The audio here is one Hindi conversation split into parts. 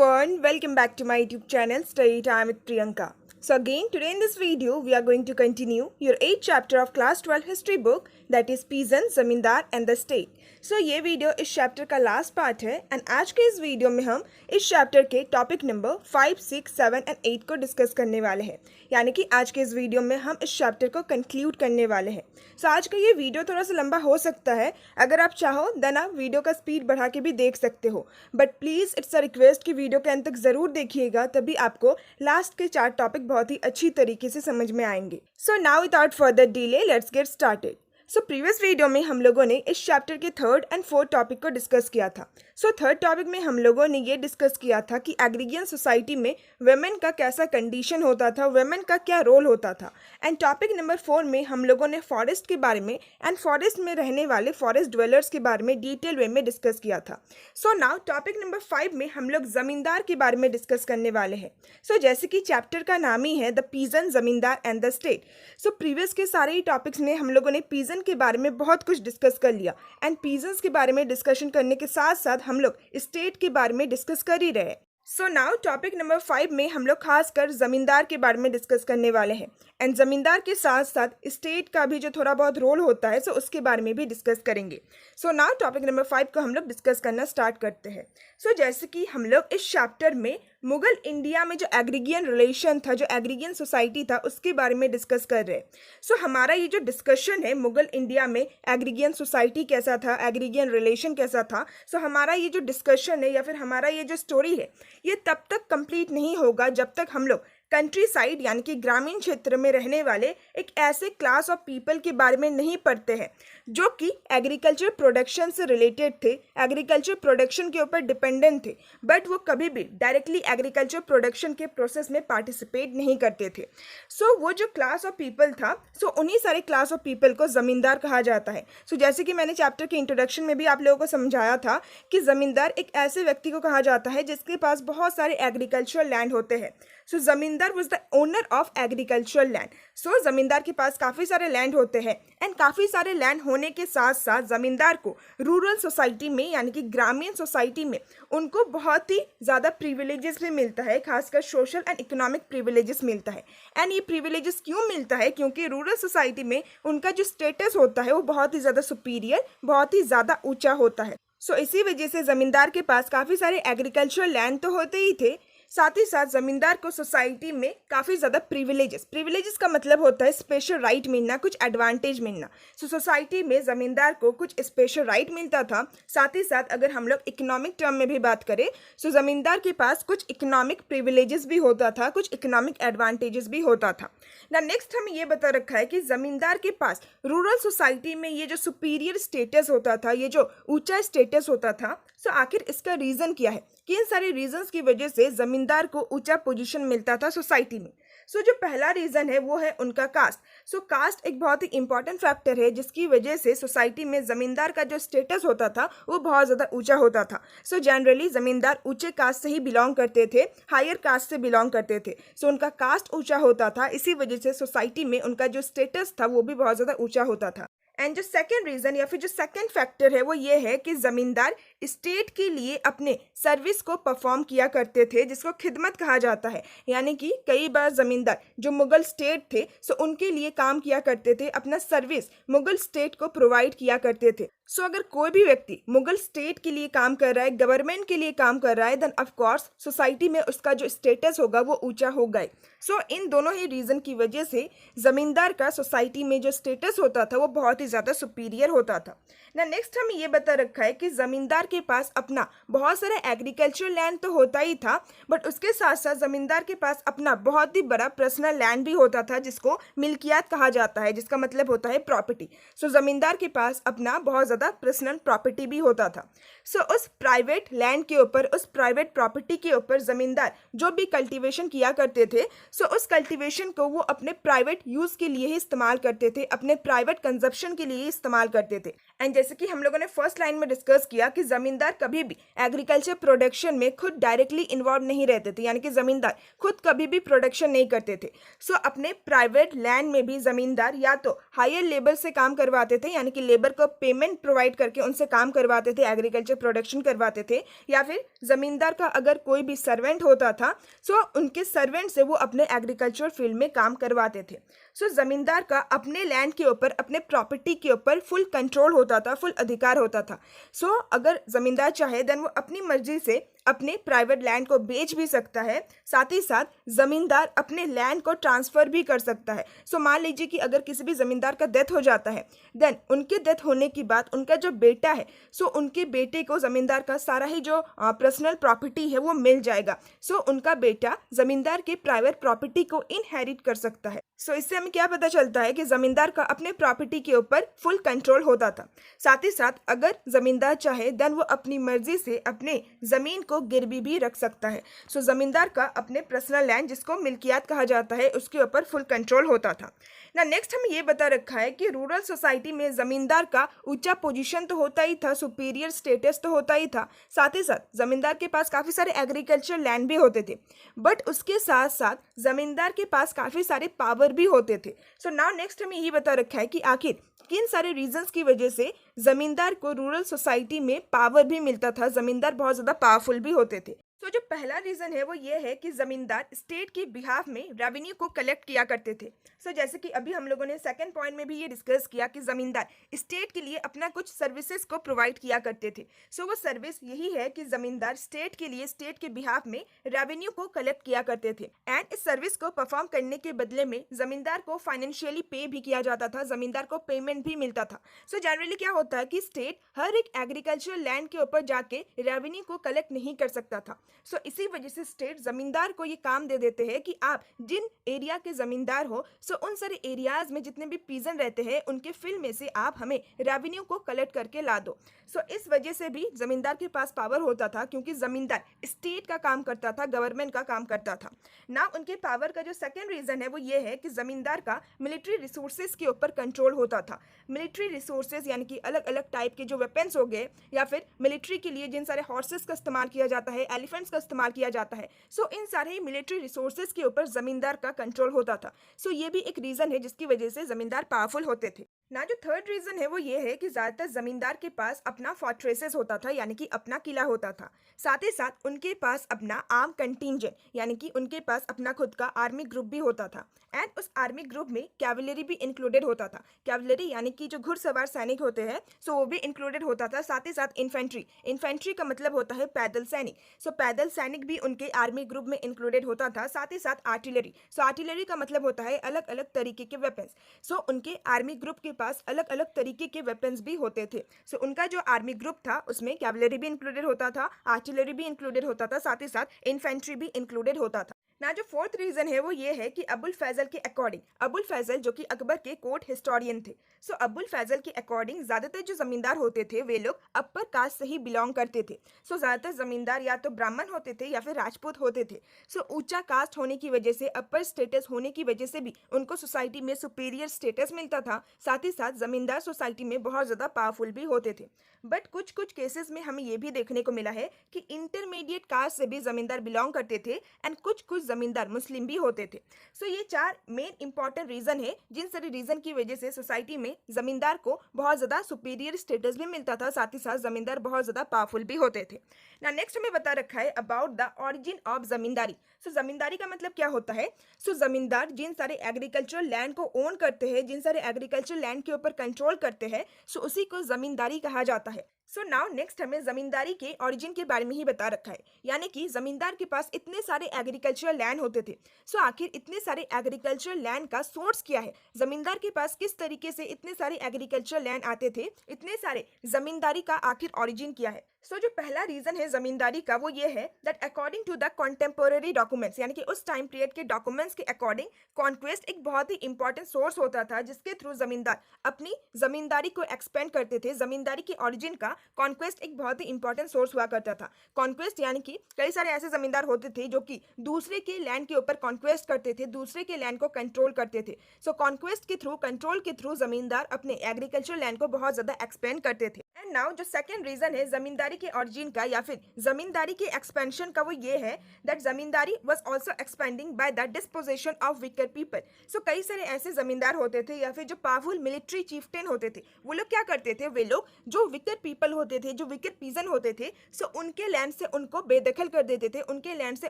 everyone, welcome back to my YouTube channel Study Time with Priyanka. So again today in this video we are going to continue your 8th chapter of class 12 history book, that is Peasant, Zamindar and the State. So ये वीडियो इस चैप्टर का लास्ट पार्ट है एंड आज के इस वीडियो में हम इस चैप्टर के टॉपिक नंबर 5, 6, 7 एंड 8 को डिस्कस करने वाले हैं। यानी कि आज के इस वीडियो में हम इस चैप्टर को कंक्लूड करने वाले हैं। सो आज का ये वीडियो थोड़ा सा लंबा हो सकता है, अगर आप चाहो देन आप वीडियो का स्पीड बढ़ा के भी देख सकते हो, but please it's a request कि वीडियो के अंत तक ज़रूर देखिएगा, तभी आपको लास्ट के 4 टॉपिक बहुत ही अच्छी तरीके से समझ में आएंगे। So now without further delay let's get started. So previous video में हम लोगों ने इस चैप्टर के 3rd एंड 4th टॉपिक को डिस्कस किया था। सो 3rd टॉपिक में हम लोगों ने ये डिस्कस किया था कि एग्रीगियन सोसाइटी में वेमेन का कैसा कंडीशन होता था, वेमेन का क्या रोल होता था। एंड टॉपिक नंबर 4 में हम लोगों ने फॉरेस्ट के बारे में एंड फॉरेस्ट में रहने वाले फॉरेस्ट ड्वेलर्स के बारे में डिटेल वे में डिस्कस किया था। सो नाउ टॉपिक नंबर 5 में हम लोग ज़मींदार के बारे में डिस्कस करने वाले हैं। सो जैसे कि चैप्टर का नाम ही है द पीजन, ज़मींदार and the state. So previous के सारे ही टॉपिक्स में हम लोगों ने पीजन के बारे में बहुत कुछ डिस्कस कर लिया एंड पीजन्स के बारे में डिस्कशन करने के साथ साथ हम लोग स्टेट के बारे में डिस्कस कर ही रहे। सो नाउ टॉपिक नंबर 5 में हम लोग खासकर ज़मींदार के बारे में डिस्कस करने वाले हैं एंड ज़मींदार के साथ साथ स्टेट का भी जो थोड़ा बहुत रोल होता है सो उसके बारे में भी डिस्कस करेंगे। सो नाउ टॉपिक नंबर 5 को हम लोग डिस्कस करना स्टार्ट करते हैं। सो जैसे कि हम लोग इस चैप्टर में मुगल इंडिया में जो एग्रीगियन रिलेशन था, जो एग्रीगियन सोसाइटी था, उसके बारे में डिस्कस कर रहे हैं। सो हमारा ये जो डिस्कशन है मुगल इंडिया में एग्रीगियन सोसाइटी कैसा था, एग्रीगियन रिलेशन कैसा था, सो हमारा ये जो डिस्कशन है या फिर हमारा ये जो स्टोरी है ये तब तक कंप्लीट नहीं होगा जब तक हम लोग कंट्री साइड यानी कि ग्रामीण क्षेत्र में रहने वाले एक ऐसे क्लास ऑफ पीपल के बारे में नहीं पढ़ते हैं जो कि एग्रीकल्चर प्रोडक्शन से रिलेटेड थे, एग्रीकल्चर प्रोडक्शन के ऊपर डिपेंडेंट थे, बट वो कभी भी डायरेक्टली एग्रीकल्चर प्रोडक्शन के प्रोसेस में पार्टिसिपेट नहीं करते थे। सो वो जो क्लास ऑफ पीपल था सो उन्हीं सारे क्लास ऑफ पीपल को ज़मींदार कहा जाता है। सो जैसे कि मैंने चैप्टर के इंट्रोडक्शन में भी आप लोगों को समझाया था कि ज़मींदार एक ऐसे व्यक्ति को कहा जाता है जिसके पास बहुत सारे एग्रीकल्चर लैंड होते हैं। So zamindar was the owner of agriculture land. So zamindar के पास काफ़ी सारे लैंड होते हैं एंड काफ़ी सारे लैंड होने के साथ साथ ज़मींदार को रूरल सोसाइटी में यानी कि ग्रामीण सोसाइटी में उनको बहुत ही ज़्यादा प्रिविलेजेस भी मिलता है, खासकर सोशल एंड इकोनॉमिक प्रिविलेजेस मिलता है। एंड ये प्रिविलेजेस क्यों मिलता है? क्योंकि रूरल सोसाइटी में उनका जो स्टेटस होता है वो बहुत ही ज़्यादा सुपीरियर, बहुत ही ज़्यादा ऊँचा होता है। सो इसी वजह से ज़मींदार के पास काफ़ी सारे एग्रीकल्चर लैंड तो होते ही थे, साथ ही साथ ज़मींदार को सोसाइटी में काफ़ी ज़्यादा प्रिविलेजेस का मतलब होता है स्पेशल राइट मिलना, कुछ एडवांटेज मिलना। सो सोसाइटी में ज़मींदार को कुछ स्पेशल राइट मिलता था। साथ ही साथ अगर हम लोग इकोनॉमिक टर्म में भी बात करें सो ज़मींदार के पास कुछ इकोनॉमिक प्रिविलेजेस भी होता था, कुछ इकोनॉमिक एडवांटेजेस भी होता था। ना नेक्स्ट हमें ये बता रखा है कि ज़मींदार के पास रूरल सोसाइटी में ये जो सुपीरियर स्टेटस होता था, ये जो ऊंचा स्टेटस होता था, सो आखिर इसका रीज़न क्या है? किन सारे रीजंस की वजह से ज़मींदार को ऊंचा पोजीशन मिलता था सोसाइटी में? सो जो पहला रीज़न है वो है उनका कास्ट। सो कास्ट एक बहुत ही इंपॉर्टेंट फैक्टर है जिसकी वजह से सोसाइटी में ज़मींदार का जो स्टेटस होता था वो बहुत ज़्यादा ऊंचा होता था। सो जनरली ज़मींदार ऊंचे कास्ट से ही बिलोंग करते थे, हायर कास्ट से बिलोंग करते थे। सो उनका कास्ट ऊंचा होता था, इसी वजह से सोसाइटी में उनका जो स्टेटस था वो भी बहुत ज़्यादा ऊंचा होता था। एंड जो सेकेंड रीज़न या फिर जो सेकेंड फैक्टर है वो ये है कि ज़मींदार स्टेट के लिए अपने सर्विस को परफॉर्म किया करते थे, जिसको खिदमत कहा जाता है। यानी कि कई बार ज़मींदार जो मुग़ल स्टेट थे सो उनके लिए काम किया करते थे, अपना सर्विस मुग़ल स्टेट को प्रोवाइड किया करते थे। सो अगर कोई भी व्यक्ति मुग़ल स्टेट के लिए काम कर रहा है, गवर्नमेंट के लिए काम कर रहा है, देन ऑफ कोर्स सोसाइटी में उसका जो स्टेटस होगा वो ऊंचा होगा। सो इन दोनों ही रीज़न की वजह से ज़मींदार का सोसाइटी में जो स्टेटस होता था वो बहुत ही ज़्यादा सुपीरियर होता था। ना नेक्स्ट हमें ये बता रखा है कि ज़मींदार के पास अपना बहुत सारा एग्रीकल्चर लैंड तो होता ही था, बट उसके साथ साथ ज़मींदार के पास अपना बहुत ही बड़ा पर्सनल लैंड भी होता था जिसको मिल्कियात कहा जाता है, जिसका मतलब होता है प्रॉपर्टी। सो ज़मींदार के पास अपना बहुत ज़्यादा पर्सनल प्रॉपर्टी भी होता था। सो उस प्राइवेट लैंड के ऊपर, उस प्राइवेट प्रॉपर्टी के ऊपर ज़मींदार जो भी कल्टीवेशन किया करते थे सो उस कल्टीवेशन को वो अपने प्राइवेट यूज़ के लिए ही इस्तेमाल करते थे, अपने प्राइवेट कंजप्शन के लिए ही इस्तेमाल करते थे। एंड जैसे कि हम लोगों ने फर्स्ट लाइन में डिस्कस किया कि ज़मींदार कभी भी एग्रीकल्चर प्रोडक्शन में खुद डायरेक्टली इन्वॉल्व नहीं रहते थे, यानी कि ज़मींदार खुद कभी भी प्रोडक्शन नहीं करते थे। सो अपने प्राइवेट लैंड में भी ज़मींदार या तो हायर लेबर से काम करवाते थे, यानी कि लेबर को पेमेंट प्रोवाइड करके उनसे काम करवाते थे, एग्रीकल्चर प्रोडक्शन करवाते थे, या फिर ज़मींदार का अगर कोई भी सर्वेंट होता था सो उनके सर्वेंट से वो अपने एग्रीकल्चर फील्ड में काम करवाते थे। सो ज़मींदार का अपने लैंड के ऊपर, अपने प्रॉपर्टी के ऊपर फुल कंट्रोल होता था, फुल अधिकार होता था। सो अगर ज़मींदार चाहे देन वो अपनी मर्जी से अपने प्राइवेट लैंड को बेच भी सकता है, साथ ही साथ ज़मींदार अपने लैंड को ट्रांसफ़र भी कर सकता है। सो मान लीजिए कि अगर किसी भी ज़मींदार का डेथ हो जाता है, देन उनके डेथ होने के बाद उनका जो बेटा है सो उनके बेटे को ज़मींदार का सारा ही जो पर्सनल प्रॉपर्टी है वो मिल जाएगा। सो उनका बेटा ज़मींदार के प्राइवेट प्रॉपर्टी को इनहेरिट कर सकता है। सो इससे हमें क्या पता चलता है कि ज़मींदार का अपने प्रॉपर्टी के ऊपर फुल कंट्रोल होता था। साथ ही साथ अगर ज़मींदार चाहे देन वो अपनी मर्जी से अपने ज़मीन को गिरवी भी रख सकता है। सो ज़मींदार का अपने पर्सनल लैंड, जिसको मिल्कियात कहा जाता है, उसके ऊपर फुल कंट्रोल होता था। ना नेक्स्ट हमें ये बता रखा है कि रूरल सोसाइटी में ज़मींदार का ऊंचा पोजीशन तो होता ही था, सुपीरियर स्टेटस तो होता ही था, साथ ही साथ ज़मींदार के पास काफ़ी सारे एग्रीकल्चर लैंड भी होते थे, बट उसके साथ साथ ज़मींदार के पास काफ़ी सारे पावर भी होते थे। सो नाउ नेक्स्ट हमें यही बता रखा है कि आखिर किन सारे रीजंस की वजह से ज़मींदार को रूरल सोसाइटी में पावर भी मिलता था, ज़मींदार बहुत ज़्यादा पावरफुल भी होते थे। तो जो पहला रीज़न है वो ये है कि ज़मींदार स्टेट के बिहाफ में रेवेन्यू को कलेक्ट किया करते थे। सो जैसे कि अभी हम लोगों ने सेकंड पॉइंट में भी ये डिस्कस किया कि ज़मींदार स्टेट के लिए अपना कुछ सर्विसेज को प्रोवाइड किया करते थे। सो वो सर्विस यही है कि ज़मींदार स्टेट के लिए, स्टेट के बिहाफ में रेवेन्यू को कलेक्ट किया करते थे, एंड इस सर्विस को परफॉर्म करने के बदले में ज़मींदार को फाइनेंशियली पे भी किया जाता था, ज़मींदार को पेमेंट भी मिलता था। सो जनरली क्या होता है कि स्टेट हर एक एग्रीकल्चर लैंड के ऊपर जाके रेवेन्यू को कलेक्ट नहीं कर सकता था। सो इसी वजह से स्टेट ज़मींदार को ये काम दे देते हैं कि आप जिन एरिया के ज़मींदार हो सो उन सारे एरियाज़ में जितने भी पीजन रहते हैं उनके फील्ड में से आप हमें रेवेन्यू को कलेक्ट करके ला दो। सो इस वजह से भी ज़मींदार के पास पावर होता था, क्योंकि ज़मींदार स्टेट का काम करता था, गवर्नमेंट का काम करता था ना। उनके पावर का जो सेकेंड रीज़न है वो ये है कि ज़मींदार का मिलिट्री रिसोर्सेज के ऊपर कंट्रोल होता था। मिलिट्री रिसोर्सेज यानी कि अलग अलग टाइप के जो वेपन्स हो गए, या फिर मिलिट्री के लिए जिन सारे हॉर्सेस का इस्तेमाल किया जाता है, एलिफेंट्स का इस्तेमाल किया जाता है, सो इन सारे मिलिट्री रिसोर्सेज के ऊपर ज़मींदार का कंट्रोल होता था। सो ये भी एक रीज़न है जिसकी वजह से ज़मींदार पावरफुल होते थे ना। जो थर्ड रीज़न है वो ये है कि ज़्यादातर ज़मींदार के पास अपना फोर्ट्रेसेस होता था, यानी कि अपना किला होता था। साथ ही साथ उनके पास अपना आर्म कंटिंजेंट, यानी कि उनके पास अपना खुद का आर्मी ग्रुप भी होता था, एंड उस आर्मी ग्रुप में कैवलरी भी इंक्लूडेड होता था। कैवलरी यानी कि जो घुड़सवार सैनिक होते हैं सो वो भी इंक्लूडेड होता था। साथ ही साथ इन्फेंट्री, इन्फेंट्री का मतलब होता है पैदल सैनिक, सो पैदल सैनिक भी उनके आर्मी ग्रुप में इंक्लूडेड होता था। साथ ही साथ आर्टिलरी, सो आर्टिलरी का मतलब होता है अलग अलग तरीके के वेपन्स, सो उनके आर्मी ग्रुप के पास अलग अलग तरीके के वेपन्स भी होते थे। सो उनका जो आर्मी ग्रुप था उसमें कैवलरी भी इंक्लूडेड होता था, आर्टिलरी भी इंक्लूडेड होता था, साथ ही साथ इन्फेंट्री भी इंक्लूडेड होता था ना। जो फोर्थ रीजन है वो ये है कि अबुल फैजल के अकॉर्डिंग, अबुल फैजल जो कि अकबर के कोर्ट हिस्टोरियन थे, सो अबुल फैजल के अकॉर्डिंग ज़्यादातर जो ज़मींदार होते थे वे लोग अपर कास्ट से ही बिलोंग करते थे। सो ज़्यादातर ज़मींदार या तो ब्राह्मण होते थे या फिर राजपूत होते थे। सो ऊंचा कास्ट होने की वजह से, अपर स्टेटस होने की वजह से भी उनको सोसाइटी में सुपीरियर स्टेटस मिलता था। साथ ही साथ ज़मींदार सोसाइटी में बहुत ज़्यादा पावरफुल भी होते थे। बट कुछ कुछ केसेस में हमें ये भी देखने को मिला है कि इंटरमीडिएट कास्ट से भी ज़मींदार बिलोंग करते थे, एंड कुछ कुछ ज़मींदार मुस्लिम भी होते थे। सो ये चार मेन इंपॉर्टेंट रीज़न है जिन सारे रीज़न की वजह से सोसाइटी में ज़मींदार को बहुत ज़्यादा सुपीरियर स्टेटस भी मिलता था, साथ ही साथ ज़मींदार बहुत ज़्यादा पावरफुल भी होते थे ना। नेक्स्ट हमें बता रखा है अबाउट द ऑरिजिन ऑफ ज़मींदारी। सो ज़मींदारी का मतलब क्या होता है? सो ज़मींदार जिन सारे एग्रीकल्चरल लैंड को ओन करते हैं, जिन सारे एग्रीकल्चरल लैंड के ऊपर कंट्रोल करते हैं, सो उसी को ज़मींदारी कहा जाता है। सो नाउ नेक्स्ट हमें ज़मींदारी के ऑरिजिन के बारे में ही बता रखा है, यानी कि ज़मींदार के पास इतने सारे एग्रीकल्चरल लैंड होते थे। सो आखिर इतने सारे एग्रीकल्चरल लैंड का सोर्स क्या है? ज़मींदार के पास किस तरीके से इतने सारे एग्रीकल्चरल लैंड आते थे? इतने सारे ज़मींदारी का आखिर ऑरिजिन क्या है? सो जो पहला रीजन है ज़मींदारी का वो ये है that according to the contemporary documents, यानी कि उस टाइम पीरियड के डॉक्यूमेंट्स के अकॉर्डिंग कॉन्क्वेस्ट एक बहुत ही इंपॉर्टेंट सोर्स होता था जिसके थ्रू ज़मींदार अपनी ज़मींदारी को एक्सपेंड करते थे, ज़मींदारी की ऑरिजिन का कॉन्क्वेस्ट एक बहुत ही इंपॉर्टेंट सोर्स हुआ करता था। कॉन्क्वेस्ट यानी कि कई सारे ऐसे जमींदार होते थे जो कि दूसरे के लैंड के ऊपर कॉन्क्वेस्ट करते थे, दूसरे के लैंड को कंट्रोल करते थे। सो कॉन्क्वेस्ट के थ्रू, कंट्रोल के थ्रू जमींदार अपने एग्रीकल्चर लैंड को बहुत ज्यादा एक्सपेंड करते थे। एंड नाउ जो सेकंड रीजन है जमींदारी के ओरिजिन का या फिर जमींदारी के एक्सपेंशन का, वो ये है that zamindari was also expanding by the disposition of weaker people. So कई सारे ऐसे जमींदार होते थे या फिर जो पावरफुल मिलिट्री चीफ्टेन होते थे, वो लोग क्या करते थे, वे लोग जो विकर पीपल होते थे, जो विकर पीजन होते थे, सो उनके लैंड से उनको बेदखल कर देते थे, उनके लैंड से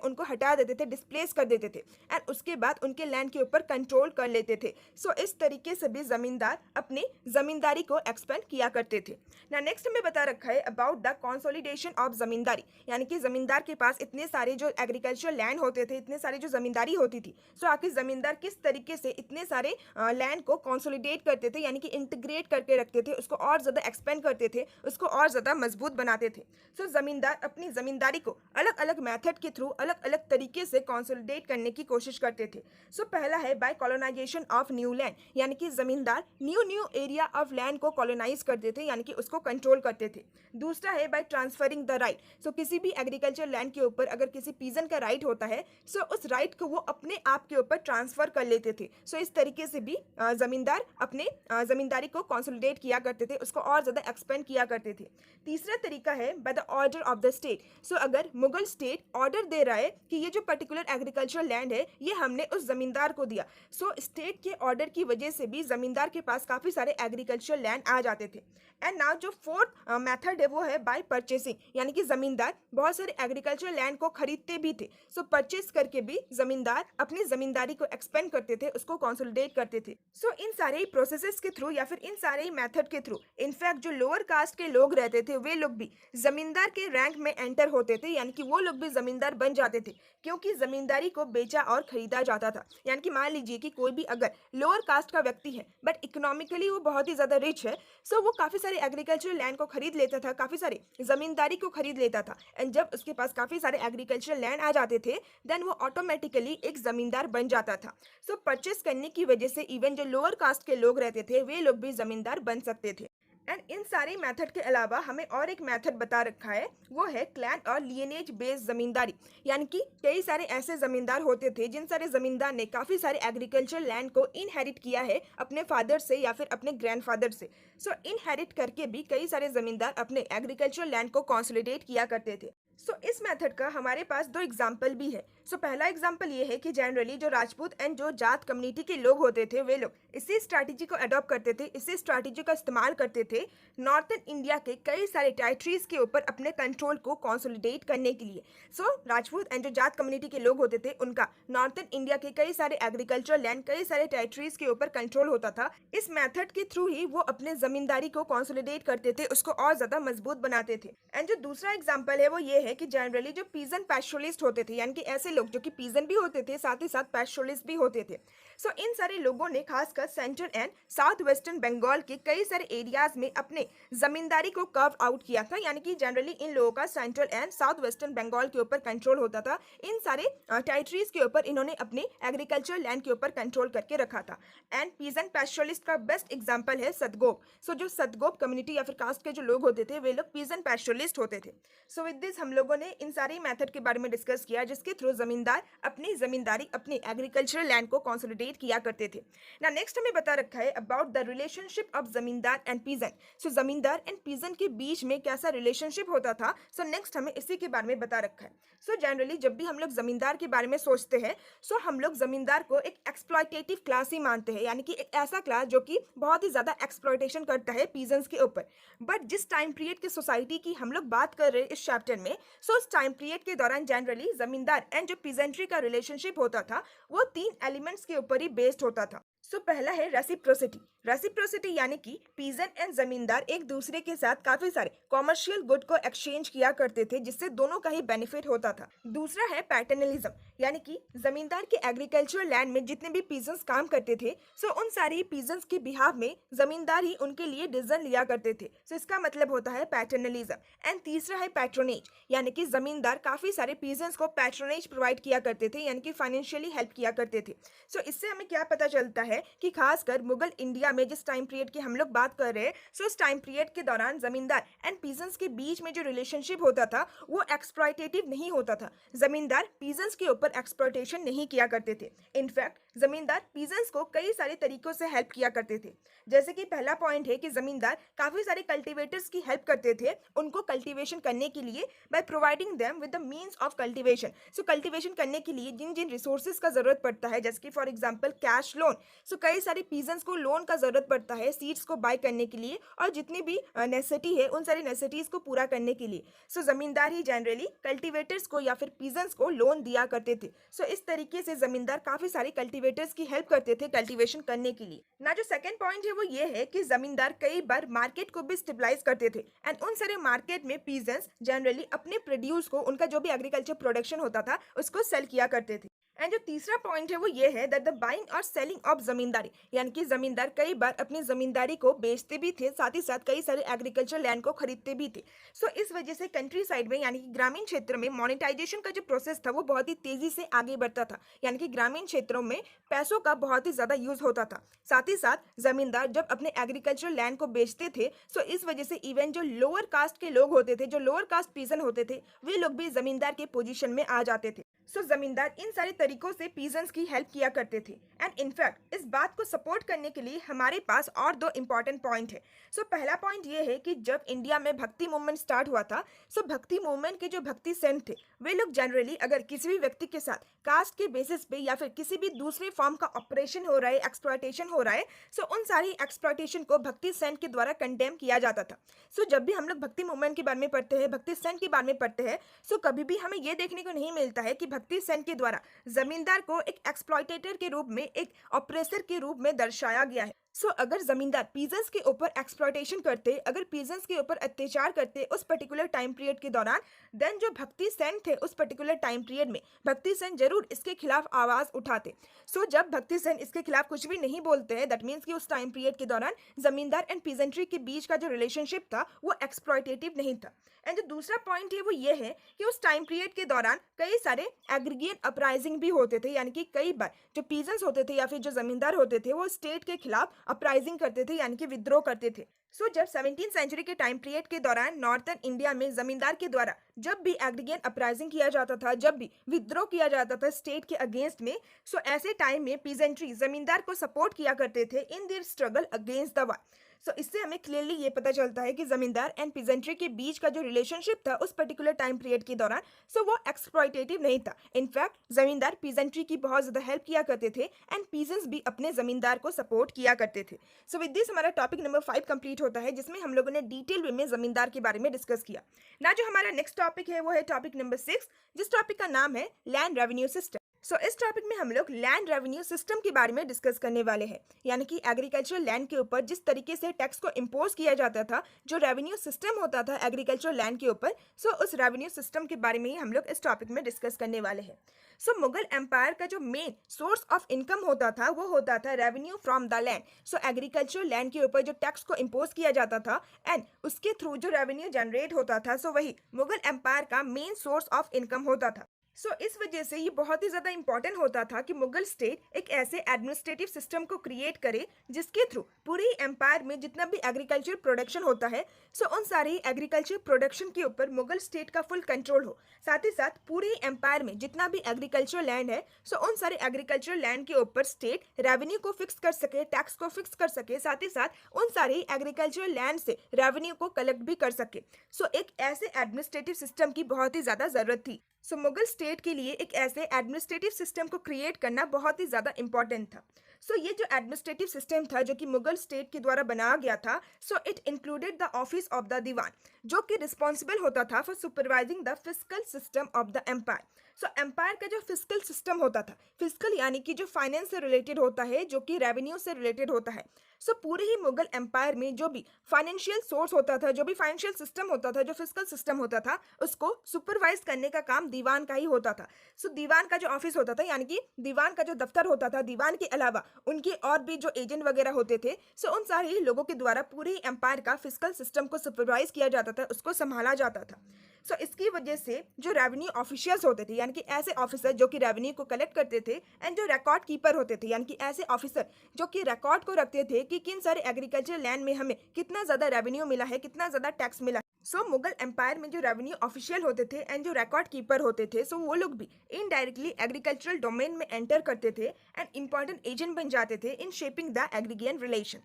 उनको हटा देते थे, डिस्प्लेस कर देते थे एंड उसके बाद उनके लैंड के ऊपर कंट्रोल कर लेते थे। सो इस तरीके से भी जमींदार अपनी जमींदारी को एक्सपेंड किया करते थे। ना नेक्स्ट में बता रखा है अबाउट द कंसोलिडेशन ऑफ जमींदारी, यानी कि जमींदार के पास इतने सारे जो एग्रीकल्चर लैंड होते थे, इतने सारे जो जमींदारी होती थी, सो आखिर जमींदार किस तरीके से इतने सारे लैंड को कंसोलिडेट करते थे, यानी कि इंटीग्रेट करके रखते थे, उसको और ज़्यादा एक्सपेंड करते थे, उसको और ज़्यादा मजबूत बनाते थे। सो जमींदार अपनी जमींदारी को अलग अलग मेथड के थ्रू, अलग अलग तरीके से कंसोलिडेट करने की कोशिश करते थे। सो पहला है by colonisation of new land, यानी कि जमींदार न्यू एरिया ऑफ लैंड को कॉलोनाइज करते थे, यानी कि उसको कंट्रोल करते थे। दूसरा है बाय ट्रांसफरिंग द राइट। सो किसी भी एग्रीकल्चर लैंड के ऊपर अगर किसी पीजन का राइट होता है, सो उस राइट को वो अपने आप के ऊपर ट्रांसफर कर लेते थे। सो इस तरीके से भी जमींदार अपने जमींदारी को कंसोलिडेट किया करते थे, उसको और ज़्यादा एक्सपेंड किया करते थे। तीसरा तरीका है by the order of the state. So अगर मुगल स्टेट ऑर्डर दे रहा है कि ये जो पर्टिकुलर एग्रीकल्चर लैंड है, ये हमने उस जमींदार को दिया, सो स्टेट के ऑर्डर की वजह से भी जमींदार के पास काफ़ी सारे एग्रीकल्चर लैंड आ जाते थे। एंड नाउ जो फोर्थ मेथड है वो है बाय परचेसिंग, यानी कि जमींदार बहुत सारे एग्रीकल्चर लैंड को खरीदते भी थे। सो परचेस करके भी जमींदार अपनी जमींदारी को एक्सपेंड करते थे, उसको कंसोलिडेट करते थे। सो इन सारे ही प्रोसेसेस के थ्रू या फिर इन सारे ही मेथड के थ्रू इनफैक्ट जो लोअर कास्ट के लोग रहते थे, वे लोग भी जमींदार के रैंक में एंटर होते थे, यानी कि वो लोग भी जमींदार बन जाते थे, क्योंकि जमींदारी को बेचा और खरीदा जाता था। यानी कि मान लीजिए कि कोई भी अगर लोअर कास्ट का व्यक्ति है बट इकोनॉमिकली वो बहुत ही ज़्यादा रिच है, सो वो काफ़ी सारे एग्रीकल्चर लैंड को खरीद लेता था, काफ़ी सारे जमींदारी को खरीद लेता था। एंड जब उसके पास काफ़ी सारे एग्रीकल्चर लैंड आ जाते थे, देन वो ऑटोमेटिकली एक जमींदार बन जाता था। सो परचेस करने की वजह से इवन जो लोअर कास्ट के लोग रहते थे, वे लोग भी जमींदार बन सकते थे। एंड इन सारे मेथड के अलावा हमें और एक मेथड बता रखा है, वो है क्लैन और लियनेज बेस्ड जमींदारी, यानी कि कई सारे ऐसे जमींदार होते थे जिन सारे जमींदार ने काफ़ी सारे एग्रीकल्चर लैंड को इनहेरिट किया है अपने फादर से या फिर अपने ग्रैंडफादर से। सो इनहेरिट करके भी कई सारे जमींदार अपने एग्रीकल्चर लैंड को कंसोलिडेट किया करते थे। सो इस मेथड का हमारे पास दो एग्जाम्पल भी है। सो पहला एग्जाम्पल ये है कि जनरली जो राजपूत एंड जो जाट कम्युनिटी के लोग होते थे, वे लोग इसी स्ट्रैटेजी को अडॉप्ट करते थे, इसी स्ट्रैटेजी का इस्तेमाल करते थे नॉर्थन इंडिया के कई सारे टेरिटरीज के ऊपर अपने कंट्रोल को कंसोलिडेट करने के लिए। सो राजपूत एंड जो जाट कम्युनिटी के लोग होते थे, उनका नॉर्थन इंडिया के कई सारे एग्रीकल्चर लैंड, कई सारे टेरिटरीज के ऊपर कंट्रोल होता था। इस मेथड के थ्रू ही वो अपने जमींदारी को कंसोलिडेट करते थे, उसको और ज़्यादा मजबूत बनाते थे। एंड जो दूसरा एग्जाम्पल है वो ये है कि जनरली जो पीजन पैस्टोरलिस्ट होते थे, यानी कि ऐसे लोग जो कि पीजन भी होते थे, साथ ही साथ पैस्टोरलिस्ट भी होते थे। सो इन सारे लोगों ने खासकर central and south western Bengal के कई सारे एरियाज में अपने जमींदारी को कर्व आउट किया था, यानी कि जनरली इन लोगों का central and south western Bengal के ऊपर कंट्रोल होता था। इन सारे टेरिटरीज के ऊपर इन्होंने अपने एग्रीकल्चर लैंड के ऊपर कंट्रोल करके रखा था। एंड पीजन पैस्टोरलिस्ट का बेस्ट एग्जाम्पल है सतगोप। सो जो सतगोप कम्युनिटी या फिर कास्ट के जो लोग होते थे, वे लोग पीजन पैस्टोरलिस्ट होते थे। सो विद दिस हम लोगों ने इन सारे मेथड के बारे में डिस्कस किया, जिसके थ्रू जमींदार अपनी जमींदारी, अपने एग्रीकल्चरल लैंड को कंसोलिडेट किया करते थे। ना नेक्स्ट हमें बता रखा है अबाउट द रिलेशनशिप ऑफ जमींदार एंड पीजन। सो जमींदार एंड पीजन के बीच में कैसा रिलेशनशिप होता था, सो नेक्स्ट हमें इसी के बारे में बता रखा है। सो जनरली जब भी हम लोग जमींदार के बारे में सोचते हैं, सो हम लोग जमींदार को एक एक्सप्लॉयटेटिव क्लास ही मानते हैं, यानी कि एक ऐसा क्लास जो कि बहुत ही ज्यादा एक्सप्लॉयटेशन करता है पीजन्स के ऊपर। बट जिस टाइम पीरियड की सोसाइटी की हम लोग बात कर रहे हैं इस चैप्टर में, सो उस टाइम पीरियड के दौरान जनरली जमींदार एंड जो पीजेंट्री का रिलेशनशिप होता था, वो 3 एलिमेंट्स के ऊपर ही बेस्ड होता था। सो पहला है रेसिप्रोसिटी। रेसिप्रोसिटी यानी कि पीजन एंड जमींदार एक दूसरे के साथ काफी सारे कॉमर्शियल गुड को एक्सचेंज किया करते थे, जिससे दोनों का ही बेनिफिट होता था। दूसरा है पैटर्नलिज्म, यानी कि जमींदार के एग्रीकल्चर लैंड में जितने भी पीजन्स काम करते थे, सो उन सारे पीजन्स के बिहाफ में जमींदार ही उनके लिए डिसीजन लिया करते थे। सो इसका मतलब होता है पैटर्नलिज्म। एंड तीसरा है पैट्रोनेज, यानी कि जमींदार काफी सारे पीजन्स को पैट्रोनेज प्रोवाइड किया करते थे, यानी कि फाइनेंशियली हेल्प किया करते थे। सो इससे हमें क्या पता चलता है है कि खासकर मुगल इंडिया में जिस टाइम पीरियड की हम लोग बात कर रहे हैं, सो उस टाइम पीरियड के दौरान जमींदार एंड पीजेंट्स के बीच में जो रिलेशनशिप होता था वो एक्सप्लॉयटेटिव नहीं होता था। जमींदार पीजेंट्स के ऊपर एक्सप्लॉयटेशन नहीं किया करते थे। इनफैक्ट जमींदार पीजेंट्स को कई सारे तरीकों से हेल्प किया करते थे। जैसे कि पहला पॉइंट है कि जमींदार काफी सारे कल्टीवेटर्स की हेल्प करते थे उनको कल्टीवेशन करने के लिए by providing them with the means of cultivation. So cultivation करने के लिए जिन जिन रिसोर्सेज का जरूरत पड़ता है, जैसे कि फॉर एग्जांपल कैश लोन, सो कई सारे पीजेंट्स को लोन का जरूरत पड़ता है सीड्स को बाय करने के लिए और जितनी भी नेसेसिटी है उन सारी नेसेसिटीज को पूरा करने के लिए। सो जमींदार ही जनरली कल्टीवेटर्स को या फिर पीजेंट्स को लोन दिया करते थे। सो इस तरीके से जमींदार काफी सारे कल्टीवेटर्स की हेल्प करते थे कल्टीवेशन करने के लिए ना। जो सेकंड पॉइंट है वो ये है कि जमींदार कई बार मार्केट को भी स्टेबलाइज करते थे एंड उन सारे मार्केट में पीजेंट्स जनरली अपने प्रोड्यूस को, उनका जो भी एग्रीकल्चर प्रोडक्शन होता था उसको सेल किया करते थे। एंड जो तीसरा पॉइंट है वो ये है दैट द बाइंग और सेलिंग ऑफ जमींदारी, यानी कि जमींदार कई बार अपनी जमींदारी को बेचते भी थे, साथ ही साथ कई सारे एग्रीकल्चर लैंड को खरीदते भी थे। सो इस वजह से कंट्री साइड में यानी कि ग्रामीण क्षेत्र में मोनेटाइजेशन का जो प्रोसेस था वो बहुत ही तेजी से आगे बढ़ता था, यानी कि ग्रामीण क्षेत्रों में पैसों का बहुत ही ज्यादा यूज होता था। साथ ही साथ जमींदार जब अपने एग्रीकल्चर लैंड को बेचते थे, सो इस वजह से इवन जो लोअर कास्ट के लोग होते थे, जो लोअर कास्ट पीजन होते थे, वे लोग भी जमींदार के पोजीशन में आ जाते थे। सो जमींदार इन सारे तरीकों से पीजेंट्स की हेल्प किया करते थे। एंड इनफैक्ट इस बात को सपोर्ट करने के लिए हमारे पास और दो इंपॉर्टेंट पॉइंट है। सो पहला पॉइंट ये है कि जब इंडिया में भक्ति मूवमेंट स्टार्ट हुआ था, सो भक्ति मूवमेंट के जो भक्ति सेंट थे वे लोग जनरली अगर किसी भी व्यक्ति के साथ कास्ट के बेसिस पे या फिर किसी भी दूसरे फॉर्म का ऑपरेशन हो रहा है, एक्सप्लॉयटेशन हो रहा है, सो उन सारी एक्सप्लॉयटेशन को भक्ति सेंट के द्वारा कंडेम किया जाता था। सो जब भी हम लोग भक्ति मूवमेंट के बारे में पढ़ते हैं, भक्ति सेंट के बारे में पढ़ते हैं, सो कभी भी हमें यह देखने को नहीं मिलता है कि भक्ति सेंट के द्वारा जमींदार को एक एक्सप्लॉयटेटर के रूप में, एक ऑपरेसर के रूप में दर्शाया गया है। सो अगर जमींदार पीजेंट्स के ऊपर एक्सप्लॉयटेशन करते, अगर पीजेंट्स के ऊपर अत्याचार करते उस पर्टिकुलर टाइम पीरियड के दौरान, देन जो भक्ति सेन थे उस पर्टिकुलर टाइम पीरियड में भक्ति सेन जरूर इसके खिलाफ आवाज उठाते। सो जब भक्ति सेन इसके खिलाफ कुछ भी नहीं बोलते हैं, दैट मीन्स कि उस टाइम पीरियड के दौरान जमींदार एंड पीजेंट्री के बीच का जो रिलेशनशिप था वो एक्सप्लॉयटेटिव नहीं था। एंड जो दूसरा पॉइंट है वो ये है कि उस टाइम पीरियड के दौरान कई सारे एग्रीगेट अपराइजिंग भी होते थे, यानी कि कई बार जो पीजेंट्स होते थे या फिर जो जमींदार होते थे वो स्टेट के खिलाफ अपराइजिंग करते थे, यानी कि विद्रोह करते थे। सो जब 17th सेंचुरी के टाइम पीरियड के दौरान नॉर्थन इंडिया में जमींदार के द्वारा जब भी एग्रीगेट अपराइजिंग किया जाता था, जब भी विद्रोह किया जाता था स्टेट के अगेंस्ट में, सो ऐसे टाइम में पीजेंट्री जमींदार को सपोर्ट किया करते थे in their struggle against the war. So इससे हमें क्लियरली ये पता चलता है कि जमींदार एंड पीजेंट्री के बीच का जो रिलेशनशिप था उस पर्टिकुलर टाइम पीरियड के दौरान, सो वो एक्सप्लॉयटेटिव नहीं था। इनफैक्ट जमींदार पीजेंट्री की बहुत ज्यादा हेल्प किया करते थे एंड पीजेंट्स भी अपने जमींदार को सपोर्ट किया करते थे। सो विद दिस हमारा टॉपिक नंबर 5 कंप्लीट होता है, जिसमें हम लोगों ने डिटेल वे में जमींदार के बारे में डिस्कस किया। ना जो हमारा नेक्स्ट टॉपिक है वो है टॉपिक नंबर 6, जिस टॉपिक का नाम है लैंड रेवेन्यू सिस्टम। सो इस टॉपिक में हम लोग लैंड रेवेन्यू सिस्टम के बारे में डिस्कस करने वाले हैं, यानी कि एग्रीकल्चर लैंड के ऊपर जिस तरीके से टैक्स को इम्पोज किया जाता था, जो रेवेन्यू सिस्टम होता था एग्रीकल्चर लैंड के ऊपर, सो उस रेवेन्यू सिस्टम के बारे में ही हम लोग इस टॉपिक में डिस्कस करने वाले हैं। सो मुगल एम्पायर का जो मेन सोर्स ऑफ इनकम होता था वो होता था revenue from the land. So agriculture land के ऊपर जो टैक्स को इम्पोज किया जाता था एंड उसके थ्रू जो रेवेन्यू जनरेट होता था, सो वही मुगल एम्पायर का मेन सोर्स ऑफ इनकम होता था। सो इस वजह से ये बहुत ही ज़्यादा इंपॉर्टेंट होता था कि मुगल स्टेट एक ऐसे एडमिनिस्ट्रेटिव सिस्टम को क्रिएट करे जिसके थ्रू पूरी एम्पायर में जितना भी एग्रीकल्चर प्रोडक्शन होता है, सो उन सारी एग्रीकल्चर प्रोडक्शन के ऊपर मुगल स्टेट का फुल कंट्रोल हो। साथ ही साथ पूरी एम्पायर में जितना भी एग्रीकल्चर लैंड है, सो उन सारे एग्रीकल्चर लैंड के ऊपर स्टेट रेवेन्यू को फिक्स कर सके, टैक्स को फिक्स कर सके, साथ ही साथ उन सारे एग्रीकल्चर लैंड से रेवेन्यू को कलेक्ट भी कर सके। सो एक ऐसे एडमिनिस्ट्रेटिव सिस्टम की बहुत ही ज़्यादा ज़रूरत थी। सो मुगल स्टेट के लिए एक ऐसे एडमिनिस्ट्रेटिव सिस्टम को क्रिएट करना बहुत ही ज़्यादा इंपॉर्टेंट था। सो ये जो एडमिनिस्ट्रेटिव सिस्टम था जो कि मुगल स्टेट के द्वारा बनाया गया था, so it included the office of the diwan, जो कि रिस्पॉन्सिबल होता था for supervising the fiscal system of the empire. So empire का जो फिस्कल सिस्टम होता था, फिस्कल यानी कि जो फाइनेंस से रिलेटेड होता है, जो कि रेवेन्यू से रिलेटेड होता है, सो पूरे ही मुगल एम्पायर में जो भी फाइनेंशियल सोर्स होता था, जो भी फाइनेंशियल सिस्टम होता था, जो फिस्कल सिस्टम होता था, उसको सुपरवाइज करने का काम दीवान का ही होता था। सो दीवान का जो ऑफिस होता था, यानी कि दीवान का जो दफ्तर होता था, दीवान के अलावा उनके और भी जो एजेंट वगैरह होते थे, सो उन सारे लोगों के द्वारा पूरे एम्पायर का फिजिकल सिस्टम को सुपरवाइज किया जाता था, उसको संभाला जाता था। सो इसकी वजह से जो रेवेन्यू ऑफिशियल्स होते थे, यानी कि ऐसे ऑफिसर जो कि रेवेन्यू को कलेक्ट करते थे, एंड जो रिकॉर्ड कीपर होते थे, यानी कि ऐसे ऑफिसर जो कि रिकॉर्ड को रखते थे कि किन सारे एग्रीकल्चर लैंड में हमें कितना ज़्यादा रेवेन्यू मिला है, कितना ज़्यादा टैक्स मिला है। सो मुगल एम्पायर में जो रेवेन्यू ऑफिशियल होते थे एंड जो रिकॉर्ड कीपर होते थे, सो वो लोग भी इनडायरेक्टली एग्रीकल्चरल डोमेन में एंटर करते थे एंड इंपॉर्टेंट एजेंट बन जाते थे इन शेपिंग द एग्रीगियन रिलेशन।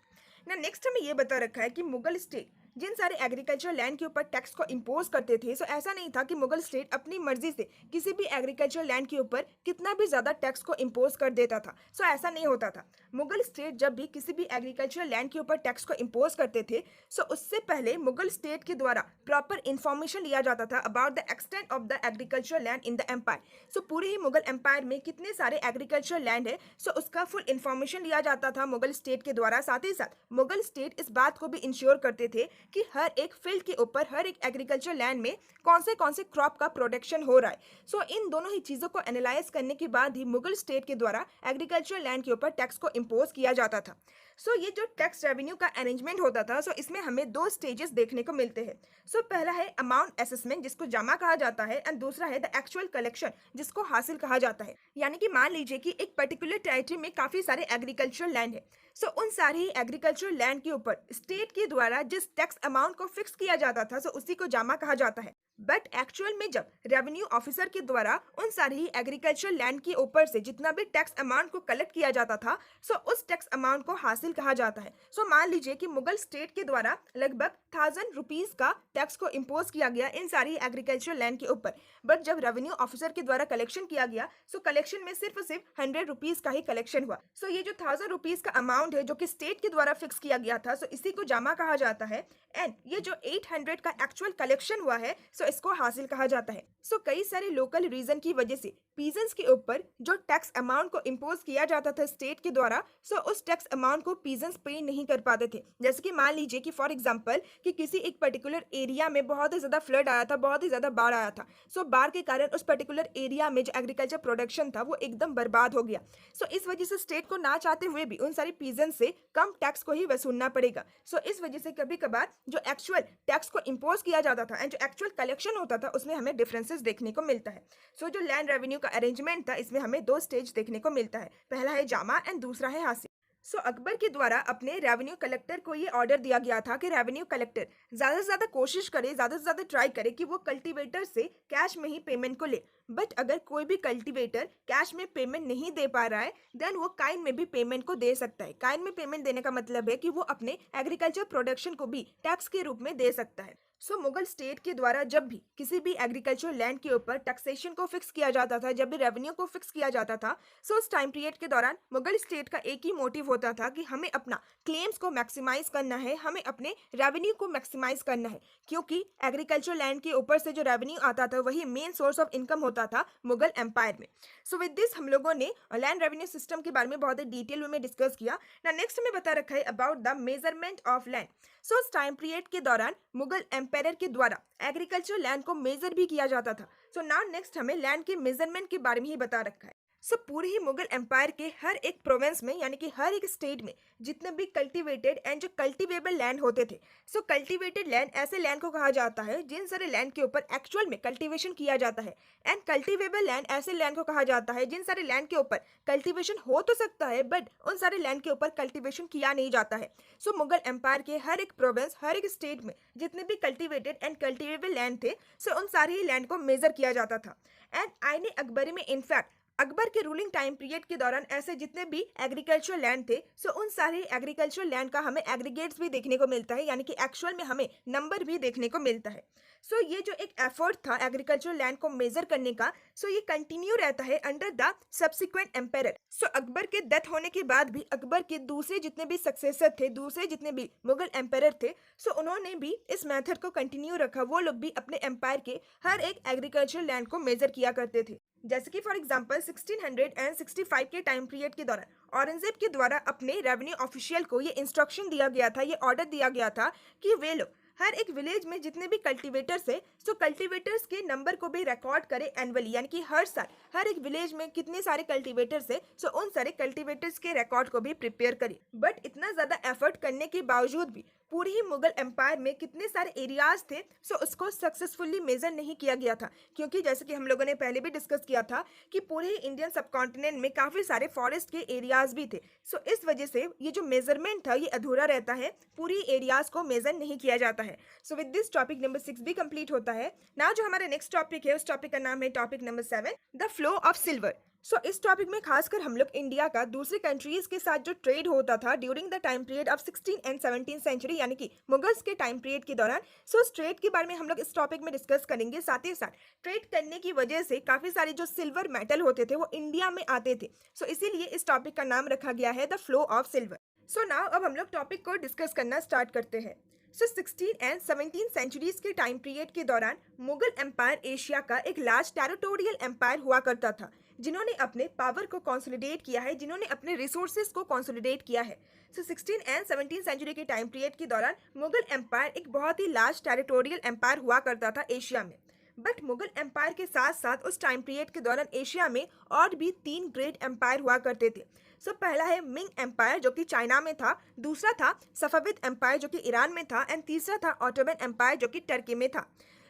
ना नेक्स्ट हमें ये बता रखा है कि मुगल स्टेट जिन सारे एग्रीकल्चर लैंड के ऊपर टैक्स को इम्पोज करते थे, सो ऐसा नहीं था कि मुगल स्टेट अपनी मर्जी से किसी भी एग्रीकल्चर लैंड के ऊपर कितना भी ज़्यादा टैक्स को इम्पोज कर देता था। सो ऐसा नहीं होता था। मुगल स्टेट जब भी किसी भी एग्रीकल्चर लैंड के ऊपर टैक्स को इम्पोज करते थे, सो उससे पहले मुगल स्टेट के द्वारा प्रॉपर इन्फॉर्मेशन लिया जाता था about the extent of the agriculture land in the empire. So पूरे ही मुगल एम्पायर में कितने सारे एग्रीकल्चर लैंड है, सो उसका फुल इन्फॉर्मेशन लिया जाता था मुगल स्टेट के द्वारा। साथ ही साथ मुगल स्टेट इस बात को भी इंश्योर करते थे कि हर एक फील्ड के ऊपर, हर एक एग्रीकल्चर लैंड में कौन से क्रॉप का प्रोडक्शन हो रहा है। सो इन दोनों ही चीज़ों को एनालाइज करने के बाद ही मुगल स्टेट के द्वारा एग्रीकल्चर लैंड के ऊपर टैक्स को इम्पोज किया जाता था। सो ये जो टैक्स रेवेन्यू का अरेंजमेंट होता था, सो इसमें हमें दो स्टेजेस देखने को मिलते हैं। सो पहला है अमाउंट असेसमेंट, जिसको जमा कहा जाता है, एंड दूसरा है द एक्चुअल कलेक्शन, जिसको हासिल कहा जाता है। यानी कि मान लीजिए कि एक पर्टिकुलर टेरिटरी में काफ़ी सारे एग्रीकल्चर लैंड है, सो उन सारी एग्रीकल्चर लैंड के ऊपर स्टेट के द्वारा जिस टैक्स अमाउंट को फिक्स किया जाता था, सो उसी को जमा कहा जाता है। बट एक्चुअल में जब रेवेन्यू ऑफिसर के द्वारा उन सारी एग्रीकल्चर लैंड के ऊपर से जितना भी टैक्स अमाउंट को कलेक्ट किया जाता था, सो उस टैक्स अमाउंट को हासिल कहा जाता है। सो मान लीजिए कि मुगल स्टेट के द्वारा लगभग 1000 रुपीज का टैक्स को इम्पोज किया गया इन सारी एग्रीकल्चर लैंड के ऊपर। बट जब रेवेन्यू ऑफिसर के द्वारा कलेक्शन किया गया, सो कलेक्शन में सिर्फ 100 रुपीज का ही कलेक्शन हुआ। सो ये जो 1000 रुपीज का अमाउंट है जो कि स्टेट के द्वारा फिक्स किया गया था, सो इसी को जमा कहा जाता है। एंड ये जो 800 का एक्चुअल कलेक्शन हुआ है, सो इसको हासिल कहा जाता है। सो कई सारे लोकल रीजन की वजह से पीजेंट्स के ऊपर जो टैक्स अमाउंट को इम्पोज किया जाता था स्टेट के द्वारा, सो उस टैक्स अमाउंट को पीजेंट्स पे नहीं कर पाते थे। जैसे कि मान लीजिए कि फॉर एग्जांपल कि किसी एक पर्टिकुलर एरिया में बहुत ही ज़्यादा फ्लड आया था, बहुत ही ज़्यादा बाढ़ आया था। सो बाढ़ के कारण उस पर्टिकुलर एरिया में जो एग्रीकल्चर प्रोडक्शन था वो एकदम बर्बाद हो गया। सो इस वजह से स्टेट को ना चाहते हुए भी उन सारी पीजेंट्स से कम टैक्स को ही वसूलना पड़ेगा। सो इस वजह से कभी कभार जो एक्चुअल टैक्स को इम्पोज किया जाता था एंड जो एक्चुअल कलेक्शन होता था, उसमें हमें डिफरेंसेस देखने को मिलता है। सो जो लैंड रेवेन्यू का अरेंजमेंट था, इसमें हमें दो स्टेज देखने को मिलता है। पहला है जामा एंड दूसरा है हासिल। सो अकबर के द्वारा अपने रेवेन्यू कलेक्टर को ये ऑर्डर दिया गया था कि रेवेन्यू कलेक्टर ज़्यादा से ज़्यादा कोशिश करे, ज़्यादा से ज़्यादा ट्राई करे कि वो कल्टीवेटर से कैश में ही पेमेंट को ले। बट अगर कोई भी कल्टीवेटर कैश में पेमेंट नहीं दे पा रहा है, देन वो काइन में भी पेमेंट को दे सकता है। काइन में पेमेंट देने का मतलब है कि वो अपने एग्रीकल्चर प्रोडक्शन को भी टैक्स के रूप में दे सकता है। सो मुगल स्टेट के द्वारा जब भी किसी भी एग्रीकल्चर लैंड के ऊपर टैक्सेशन को फिक्स किया जाता था, जब भी रेवेन्यू को फिक्स किया जाता था, सो उस टाइम पीरियड के दौरान मुगल स्टेट का एक ही मोटिव होता था कि हमें अपना क्लेम्स को मैक्सिमाइज करना है, हमें अपने रेवेन्यू को मैक्सिमाइज करना है। क्योंकि एग्रीकल्चर लैंड के ऊपर से जो रेवेन्यू आता था वही मेन सोर्स ऑफ इनकम होता था मुगल एम्पायर में। सो विद दिस हम लोगों ने लैंड रेवेन्यू सिस्टम के बारे में बहुत ही डिटेल में डिस्कस किया। ना नेक्स्ट हमें बता रखा है about the measurement of land. So उस टाइम पीरियड के दौरान मुगल एम्पायर के द्वारा एग्रीकल्चर लैंड को मेजर भी किया जाता था। सो नाउ नेक्स्ट हमें लैंड के मेजरमेंट के बारे में ही बता रखा है। सो पूरे ही मुगल एम्पायर के हर एक प्रोविंस में, यानी कि हर एक स्टेट में जितने भी कल्टीवेटेड एंड जो कल्टीवेबल लैंड होते थे, सो कल्टीवेटेड लैंड ऐसे लैंड को कहा जाता है जिन सारे लैंड के ऊपर एक्चुअल में कल्टीवेशन किया जाता है। एंड कल्टीवेबल लैंड ऐसे लैंड को कहा जाता है जिन सारे लैंड के ऊपर कल्टीवेशन हो तो सकता है, बट उन सारे लैंड के ऊपर कल्टीवेशन किया नहीं जाता है। सो मुगल एम्पायर के हर एक प्रोविंस, हर एक स्टेट में जितने भी कल्टीवेटेड एंड कल्टीवेबल लैंड थे, सो उन सारे ही लैंड को मेजर किया जाता था। एंड आईने अकबरी में इनफैक्ट अकबर के रूलिंग टाइम पीरियड के दौरान ऐसे जितने भी एग्रीकल्चर लैंड थे, सो उन सारे एग्रीकल्चर लैंड का हमें एग्रीगेट्स भी देखने को मिलता है, यानी कि एक्चुअल में हमें नंबर भी देखने को मिलता है। सो ये जो एक एफर्ट था एग्रीकल्चर लैंड को मेजर करने का, सो ये कंटिन्यू रहता है अंडर द सब्सिक्वेंट एम्पायर। सो अकबर के डेथ होने के बाद भी अकबर के दूसरे जितने भी सक्सेसर थे, दूसरे जितने भी मुगल एम्पायर थे, सो उन्होंने भी इस मेथड को कंटिन्यू रखा। वो लोग भी अपने एम्पायर के हर एक एग्रीकल्चर लैंड को मेजर किया करते थे। जैसे कि फॉर एग्जांपल 1665 के टाइम पीरियड के दौरान औरंगजेब के द्वारा अपने रेवेन्यू ऑफिशियल को ये इंस्ट्रक्शन दिया गया था, ये ऑर्डर दिया गया था कि वे लोग हर एक विलेज में जितने भी कल्टीवेटर्स है, सो कल्टीवेटर्स के नंबर को भी रिकॉर्ड करे एनुअली, यानी कि हर साल हर एक विलेज में कितने सारे कल्टीवेटर्स है, सो उन सारे कल्टीवेटर्स के रिकॉर्ड को भी प्रिपेयर करे। बट इतना ज्यादा एफर्ट करने के बावजूद भी पूरी ही मुगल एम्पायर में कितने सारे एरियाज थे, सो उसको सक्सेसफुली मेजर नहीं किया गया था, क्योंकि जैसे कि हम लोगों ने पहले भी डिस्कस किया था कि पूरे ही इंडियन सबकॉन्टिनेंट में काफी सारे फॉरेस्ट के एरियाज भी थे। सो इस वजह से ये जो मेजरमेंट था ये अधूरा रहता है, पूरी एरियाज को मेजर नहीं किया जाता है। So with this topic number 6 भी कंप्लीट होता है। नाउ जो हमारा नेक्स्ट टॉपिक है, उस टॉपिक का नाम है topic number 7, the flow of silver. So इस टॉपिक में खासकर हम लोग इंडिया का दूसरी कंट्रीज के साथ जो ट्रेड होता था during the time period of 16 and 17 century, यानी कि मुगल्स के टाइम पीरियड के दौरान, सो उस ट्रेड के बारे में हम लोग इस टॉपिक में डिस्कस करेंगे। साथ ही साथ ट्रेड करने की वजह से काफी सारे जो सिल्वर मेटल होते थे वो इंडिया में आते थे, सो इसीलिए इस टॉपिक का नाम रखा गया है the flow of silver. So now अब हम लोग टॉपिक को डिस्कस करना स्टार्ट करते हैं। सो 16 एंड 17 सेंचुरीज के टाइम पीरियड के दौरान मुगल एम्पायर एशिया का एक लार्ज टेरिटोरियल एम्पायर हुआ करता था, जिन्होंने अपने पावर को कंसोलिडेट किया है, जिन्होंने अपने रिसोर्सेज को कंसोलिडेट किया है। सो 16 एंड 17 सेंचुरी के टाइम पीरियड के दौरान मुगल एम्पायर एक बहुत ही लार्ज टेरिटोरियल एम्पायर हुआ करता था एशिया में। बट मुगल एम्पायर के साथ साथ उस टाइम पीरियड के दौरान एशिया में और भी 3 ग्रेट एम्पायर हुआ करते थे। सो पहला है मिंग एम्पायर जो कि चाइना में था, दूसरा था सफाविद एम्पायर जो कि ईरान में था, एंड तीसरा था ऑटोमन एम्पायर जो कि टर्की में था।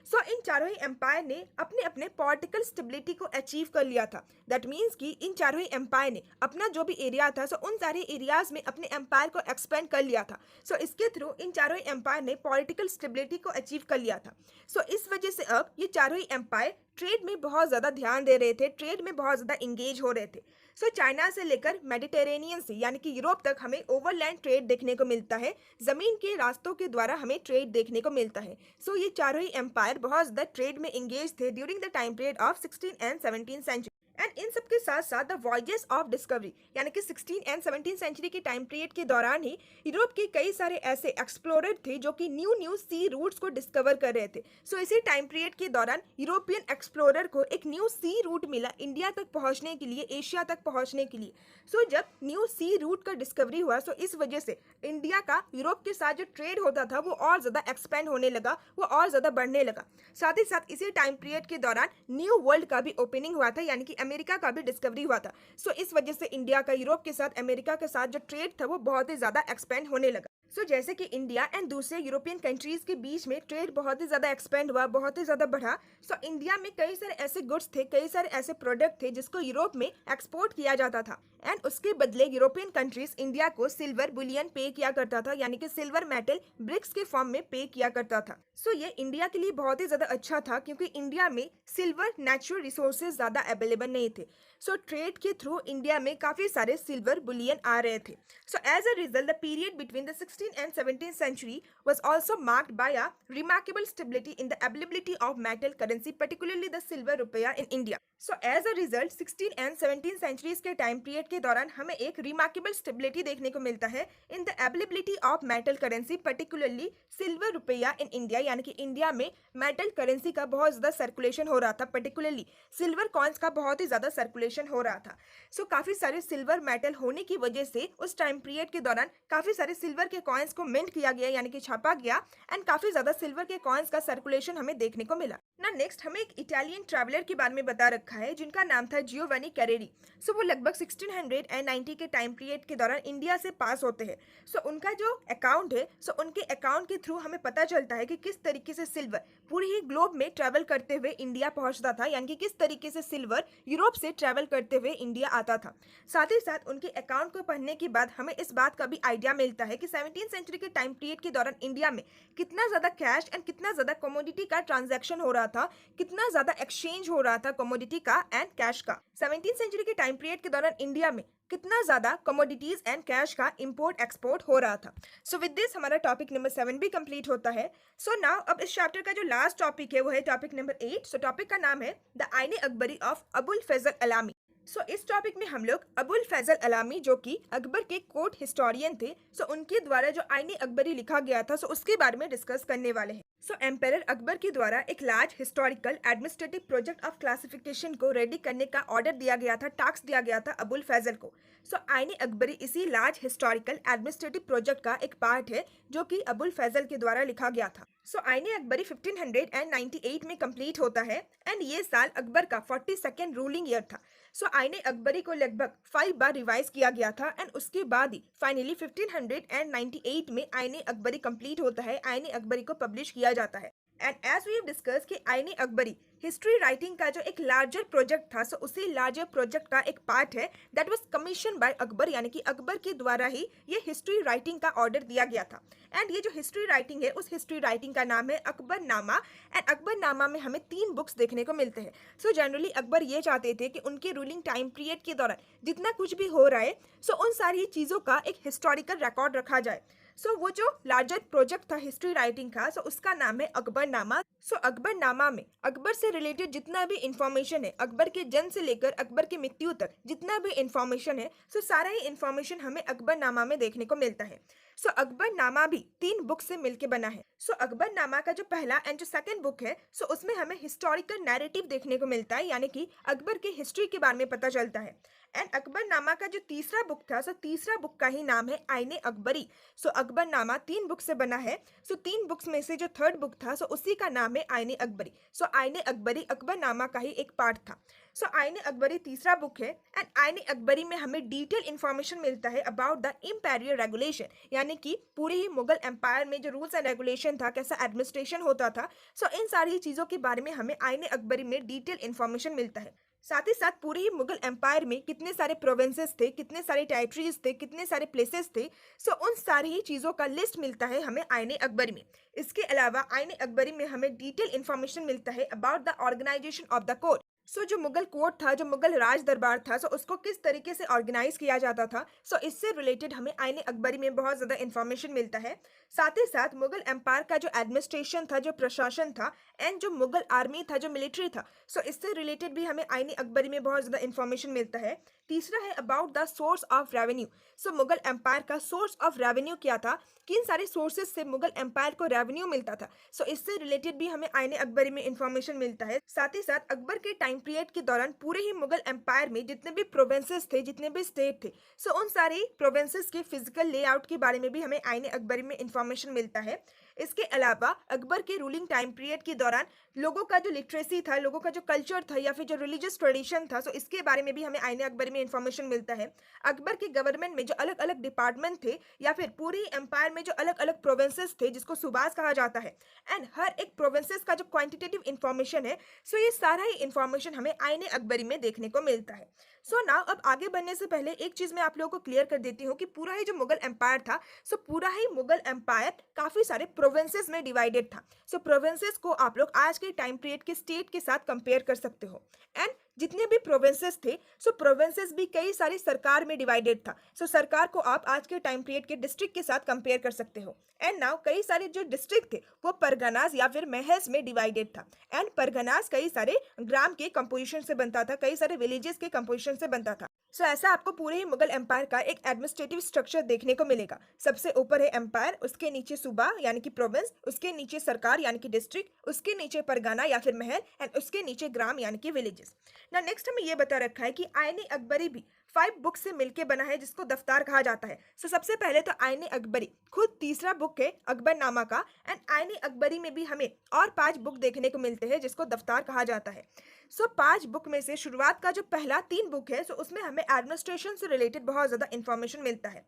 सो इन चारों ही एम्पायर ने अपने अपने पॉलिटिकल स्टेबिलिटी को अचीव कर लिया था। दैट मीन्स कि इन चारों ही एम्पायर ने अपना जो भी एरिया था, सो उन सारे एरियाज में अपने एम्पायर को एक्सपेंड कर लिया था। सो इसके थ्रू इन चारों ही एम्पायर ने पॉलिटिकल स्टेबिलिटी को अचीव कर लिया था। सो इस वजह से अब ये चारों ही एम्पायर ट्रेड में बहुत ज़्यादा ध्यान दे रहे थे, ट्रेड में बहुत ज़्यादा इंगेज हो रहे थे। सो चाइना से लेकर मेडिटेरेनियन से यानी कि यूरोप तक हमें ओवरलैंड ट्रेड देखने को मिलता है, ज़मीन के रास्तों के द्वारा हमें ट्रेड देखने को मिलता है। सो ये चारों ही एम्पायर बहुत ज़्यादा ट्रेड में इंगेज थे during the time period of 16 and 17 century. And इन सब के साथ साथ द वॉयजेस ऑफ डिस्कवरी, यानी कि 16 एंड 17 सेंचुरी के टाइम पीरियड के दौरान ही यूरोप के कई सारे ऐसे एक्सप्लोरर थे जो कि न्यू न्यू सी रूट्स को डिस्कवर कर रहे थे। सो इसी टाइम पीरियड के दौरान यूरोपियन एक्सप्लोरर को एक न्यू सी रूट मिला इंडिया तक पहुंचने के लिए, एशिया तक पहुंचने के लिए। सो जब न्यू सी रूट का डिस्कवरी हुआ, सो इस वजह से इंडिया का यूरोप के साथ जो ट्रेड होता था वो और ज़्यादा एक्सपेंड होने लगा, वो और ज़्यादा बढ़ने लगा। साथ ही साथ इसी टाइम पीरियड के दौरान न्यू वर्ल्ड का भी ओपनिंग हुआ था, यानी कि अमेरिका का भी डिस्कवरी हुआ था। सो इस वजह से इंडिया का यूरोप के साथ, अमेरिका के साथ जो ट्रेड था वो बहुत ही ज़्यादा एक्सपेंड होने लगा। सो जैसे कि इंडिया एंड दूसरे यूरोपियन कंट्रीज के बीच में ट्रेड बहुत ही ज़्यादा एक्सपेंड हुआ, बहुत ही ज़्यादा बढ़ा। सो इंडिया में कई सारे ऐसे गुड्स थे, कई सारे ऐसे प्रोडक्ट थे जिसको यूरोप में एक्सपोर्ट किया जाता था, एंड उसके बदले यूरोपियन कंट्रीज इंडिया को सिल्वर बुलियन पे किया करता था, यानी कि सिल्वर मेटल ब्रिक्स के फॉर्म में पे किया करता था। सो ये इंडिया के लिए बहुत ही ज़्यादा अच्छा था, क्योंकि इंडिया में सिल्वर नेचुरल रिसोर्सेज ज़्यादा अवेलेबल नहीं थे। सो ट्रेड के थ्रू इंडिया में काफ़ी सारे सिल्वर बुलियन आ रहे थे। So as a result the period between the 16 and 17th century was also marked by a remarkable stability in the availability of metal currency, particularly the silver rupiah in India. So as a result 16 and 17 centuries के टाइम पीरियड के दौरान हमें एक रिमार्केबल स्टेबिलिटी देखने को मिलता है in the availability of metal currency, particularly silver रुपया इन इंडिया, यानी कि इंडिया में मेटल करेंसी का बहुत ज़्यादा सर्कुलेशन हो रहा था, पर्टिकुलरली सिल्वर कॉइन्स का बहुत ही ज़्यादा सर्कुलेशन हो रहा था। सो काफ़ी सारे सिल्वर मेटल होने की वजह से उस टाइम पीरियड के दौरान काफ़ी सारे सिल्वर के कॉइन्स को मिंट किया गया, यानी कि छापा गया, एंड काफ़ी ज़्यादा सिल्वर के कॉइन्स का सर्कुलेशन हमें देखने को मिला ना। नेक्स्ट हमें एक इटालियन ट्रैवलर के बारे में बता रखा है जिनका नाम था जियोवानी कैरेरी। सो वो लगभग 1690 के टाइम पीरियड के दौरान इंडिया से पास होते हैं। सो उनका जो अकाउंट है, सो उनके अकाउंट के थ्रू हमें पता चलता है कि किस तरीके से सिल्वर पूरी ही ग्लोब में ट्रैवल करते हुए इंडिया पहुंचता था, यानी कि किस तरीके से सिल्वर यूरोप से ट्रैवल करते हुए इंडिया आता था। साथ ही साथ उनके अकाउंट को पढ़ने के बाद हमें इस बात का भी आइडिया मिलता है कि 17th सेंचुरी के टाइम पीरियड के दौरान इंडिया में कितना ज़्यादा कैश एंड कितना ज़्यादा कमोडिटी का ट्रांजैक्शन हो रहा था, कितना ज़्यादा एक्सचेंज हो रहा था कमोडिटी का एंड कैश का। 17th सेंचुरी के टाइम पीरियड के दौरान इंडिया में कितना ज़्यादा कमोडिटीज़ एंड कैश का इंपोर्ट एक्सपोर्ट हो रहा था। सो विद दिस हमारा टॉपिक नंबर 7 भी कंप्लीट होता है। सो नाउ अब इस चैप्टर का जो लास्ट टॉपिक है वो है टॉपिक नंबर 8। सो टॉपिक का नाम है द आईने अकबरी ऑफ अबुल फैजल अलामी। सो इस टॉपिक में हम लोग अबुल फैजल अलामी जो कि अकबर के कोर्ट हिस्टोरियन थे, सो उनके द्वारा जो आईने अकबरी लिखा गया था, सो उसके बारे में डिस्कस करने वाले हैं। सो एम्पेरर अकबर के द्वारा एक large historical administrative project of classification को रेडी करने का ऑर्डर दिया गया था, टास्क दिया गया था अबुल फैजल को। सो आईने अकबरी इसी लार्ज हिस्टोरिकल एडमिनिस्ट्रेटिव प्रोजेक्ट का एक पार्ट है जो कि अबुल फैजल के द्वारा लिखा गया था। सो आईने अकबरी 1598 में कंप्लीट होता है एंड ये साल अकबर का 42nd रूलिंग ईयर था। सो आईने अकबरी को लगभग 5 बार रिवाइज किया गया था एंड उसके बाद ही फाइनली 1598 में आईने अकबरी कंप्लीट होता है, आईने अकबरी को पब्लिश किया जाता है। And as we have discuss कि आईने अकबरी हिस्ट्री राइटिंग का जो एक लार्जर प्रोजेक्ट था, सो उसी लार्जर प्रोजेक्ट का एक पार्ट है that was commission by Akbar, यानी कि अकबर के द्वारा ही ये हिस्ट्री राइटिंग का ऑर्डर दिया गया था। एंड ये जो हिस्ट्री राइटिंग है उस हिस्ट्री राइटिंग का नाम है अकबरनामा एंड अकबरनामा में हमें 3 बुक्स देखने को मिलते हैं। सो जनरली अकबर ये चाहते थे कि उनके रूलिंग टाइम पीरियड के दौरान जितना कुछ भी हो रहा है सो उन सारी चीज़ों का एक हिस्टोरिकल रिकॉर्ड रखा जाए। सो वो जो लार्जर प्रोजेक्ट था हिस्ट्री राइटिंग का, सो उसका नाम है अकबरनामा। सो अकबरनामा में अकबर से रिलेटेड जितना भी इंफॉर्मेशन है, अकबर के जन्म से लेकर अकबर की मृत्यु तक जितना भी इंफॉर्मेशन है, सो सारा ही इंफॉर्मेशन हमें अकबरनामा में देखने को मिलता है। सो अकबरनामा भी 3 बुक से मिलके बना है। सो अकबरनामा का जो पहला एंड जो सेकंड बुक है, सो उसमें हमें हिस्टोरिकल नैरेटिव देखने को मिलता है, यानी कि अकबर की हिस्ट्री के बारे में पता चलता है। एंड अकबरनामा का जो तीसरा बुक था, सो तीसरा बुक का ही नाम है आईने अकबरी। सो अकबरनामा 3 बुक से बना है। सो 3 बुक्स में से जो थर्ड बुक था, सो उसी का नाम है आईने अकबरी। सो आईने अकबरी अकबरनामा का ही एक पार्ट था। सो आईने अकबरी तीसरा बुक है एंड आईने अकबरी में हमें डिटेल इंफॉर्मेशन मिलता है अबाउट द इम्पेरियल रेगुलेशन, यानी कि पूरे ही मुगल एम्पायर में जो रूल्स एंड रेगुलेशन था, कैसा एडमिनिस्ट्रेशन होता था, सो इन सारी चीज़ों के बारे में हमें आईने अकबरी में डिटेल इंफॉर्मेशन मिलता है। साथ ही साथ पूरे ही मुगल एम्पायर में कितने सारे प्रोविंसेस थे, कितने सारे टेरिटरीज थे, कितने सारे प्लेसेस थे, सो उन सारी ही चीज़ों का लिस्ट मिलता है हमें आईने अकबरी में। इसके अलावा आईने अकबरी में हमें डिटेल इंफॉर्मेशन मिलता है about the organisation of the court. So जो मुगल कोर्ट था, जो मुगल राज दरबार था, सो उसको किस तरीके से ऑर्गेनाइज किया जाता था, सो इससे रिलेटेड हमें आईने अकबरी में बहुत ज़्यादा इंफॉर्मेशन मिलता है। साथ ही साथ मुगल एम्पायर का जो एडमिनिस्ट्रेशन था, जो प्रशासन था एंड जो मुगल आर्मी था, जो मिलिट्री था, सो इससे रिलेटेड भी हमें आईने अकबरी में बहुत ज़्यादा इंफॉर्मेशन मिलता है। तीसरा है about the source of revenue. So Mughal empire का सोर्स ऑफ रेवेन्यू क्या था, किन सारे सोर्सेज से मुगल एम्पायर को रेवेन्यू मिलता था, सो इससे रिलेटेड भी हमें आईने अकबरी में इंफॉर्मेशन मिलता है। साथ ही साथ अकबर के टाइम पीरियड के दौरान पूरे ही मुगल एम्पायर में जितने भी प्रोविंसेस थे, जितने भी स्टेट थे, सो उन सारे प्रोविंसेस के फिजिकल लेआउट के बारे में भी हमें आईने अकबरी में इंफॉर्मेशन मिलता है। इसके अलावा अकबर के रूलिंग टाइम पीरियड के दौरान लोगों का जो लिटरेसी था, लोगों का जो कल्चर था या फिर जो रिलीजियस ट्रेडिशन था, सो इसके बारे में भी हमें आईने अकबरी में इंफॉर्मेशन मिलता है। अकबर के गवर्नमेंट में जो अलग अलग डिपार्टमेंट थे या फिर पूरी एम्पायर में जो अलग अलग प्रोविंसेस थे जिसको सूबास कहा जाता है, एंड हर एक प्रोविंसेस का जो क्वांटिटेटिव इंफॉर्मेशन है, सो ये सारा ही इंफॉर्मेशन हमें आईने अकबरी में देखने को मिलता है। सो नाउ अब आगे बढ़ने से पहले एक चीज़ मैं आप लोगों को क्लियर कर देती हूँ कि पूरा ही जो मुगल एम्पायर था, सो पूरा ही मुगल एम्पायर काफ़ी सारे प्रोविंसेस में डिवाइडेड था। सो प्रोविंसेस को आप लोग आज के टाइम पीरियड के स्टेट के साथ कंपेयर कर सकते हो। एंड जितने भी प्रोविंसेस थे, सो प्रोविंसेस भी कई सारी सरकार में डिवाइडेड था। सो सरकार को आप आज के टाइम पीरियड के डिस्ट्रिक्ट के साथ कंपेयर कर सकते हो। एंड नाउ कई सारे जो डिस्ट्रिक्ट थे वो परगनास या फिर महल्स में डिवाइडेड था। एंड परगनास कई सारे ग्राम के कंपोजिशन से बनता था, कई सारे विलेजेस के कंपोजिशन से बनता था। सो ऐसा आपको पूरे ही मुगल एम्पायर का एक एडमिनिस्ट्रेटिव स्ट्रक्चर देखने को मिलेगा। सबसे ऊपर है एम्पायर, उसके नीचे सूबा यानी कि प्रोविंस, उसके नीचे सरकार यानी कि डिस्ट्रिक्ट, उसके नीचे परगना या फिर महल एंड उसके नीचे ग्राम यानी कि विलेजेस। ना नेक्स्ट हमें ये बता रखा है कि आईने अकबरी भी 5 बुक से मिलके बना है जिसको दफ्तार कहा जाता है। सो सबसे पहले तो आईने अकबरी खुद तीसरा बुक है अकबरनामा का, एंड आईने अकबरी में भी हमें और 5 बुक देखने को मिलते हैं जिसको दफ्तार कहा जाता है। सो 5 बुक में से शुरुआत का जो पहला 3 बुक है, सो उसमें हमें एडमिनिस्ट्रेशन से रिलेटेड बहुत ज़्यादा इंफॉर्मेशन मिलता है।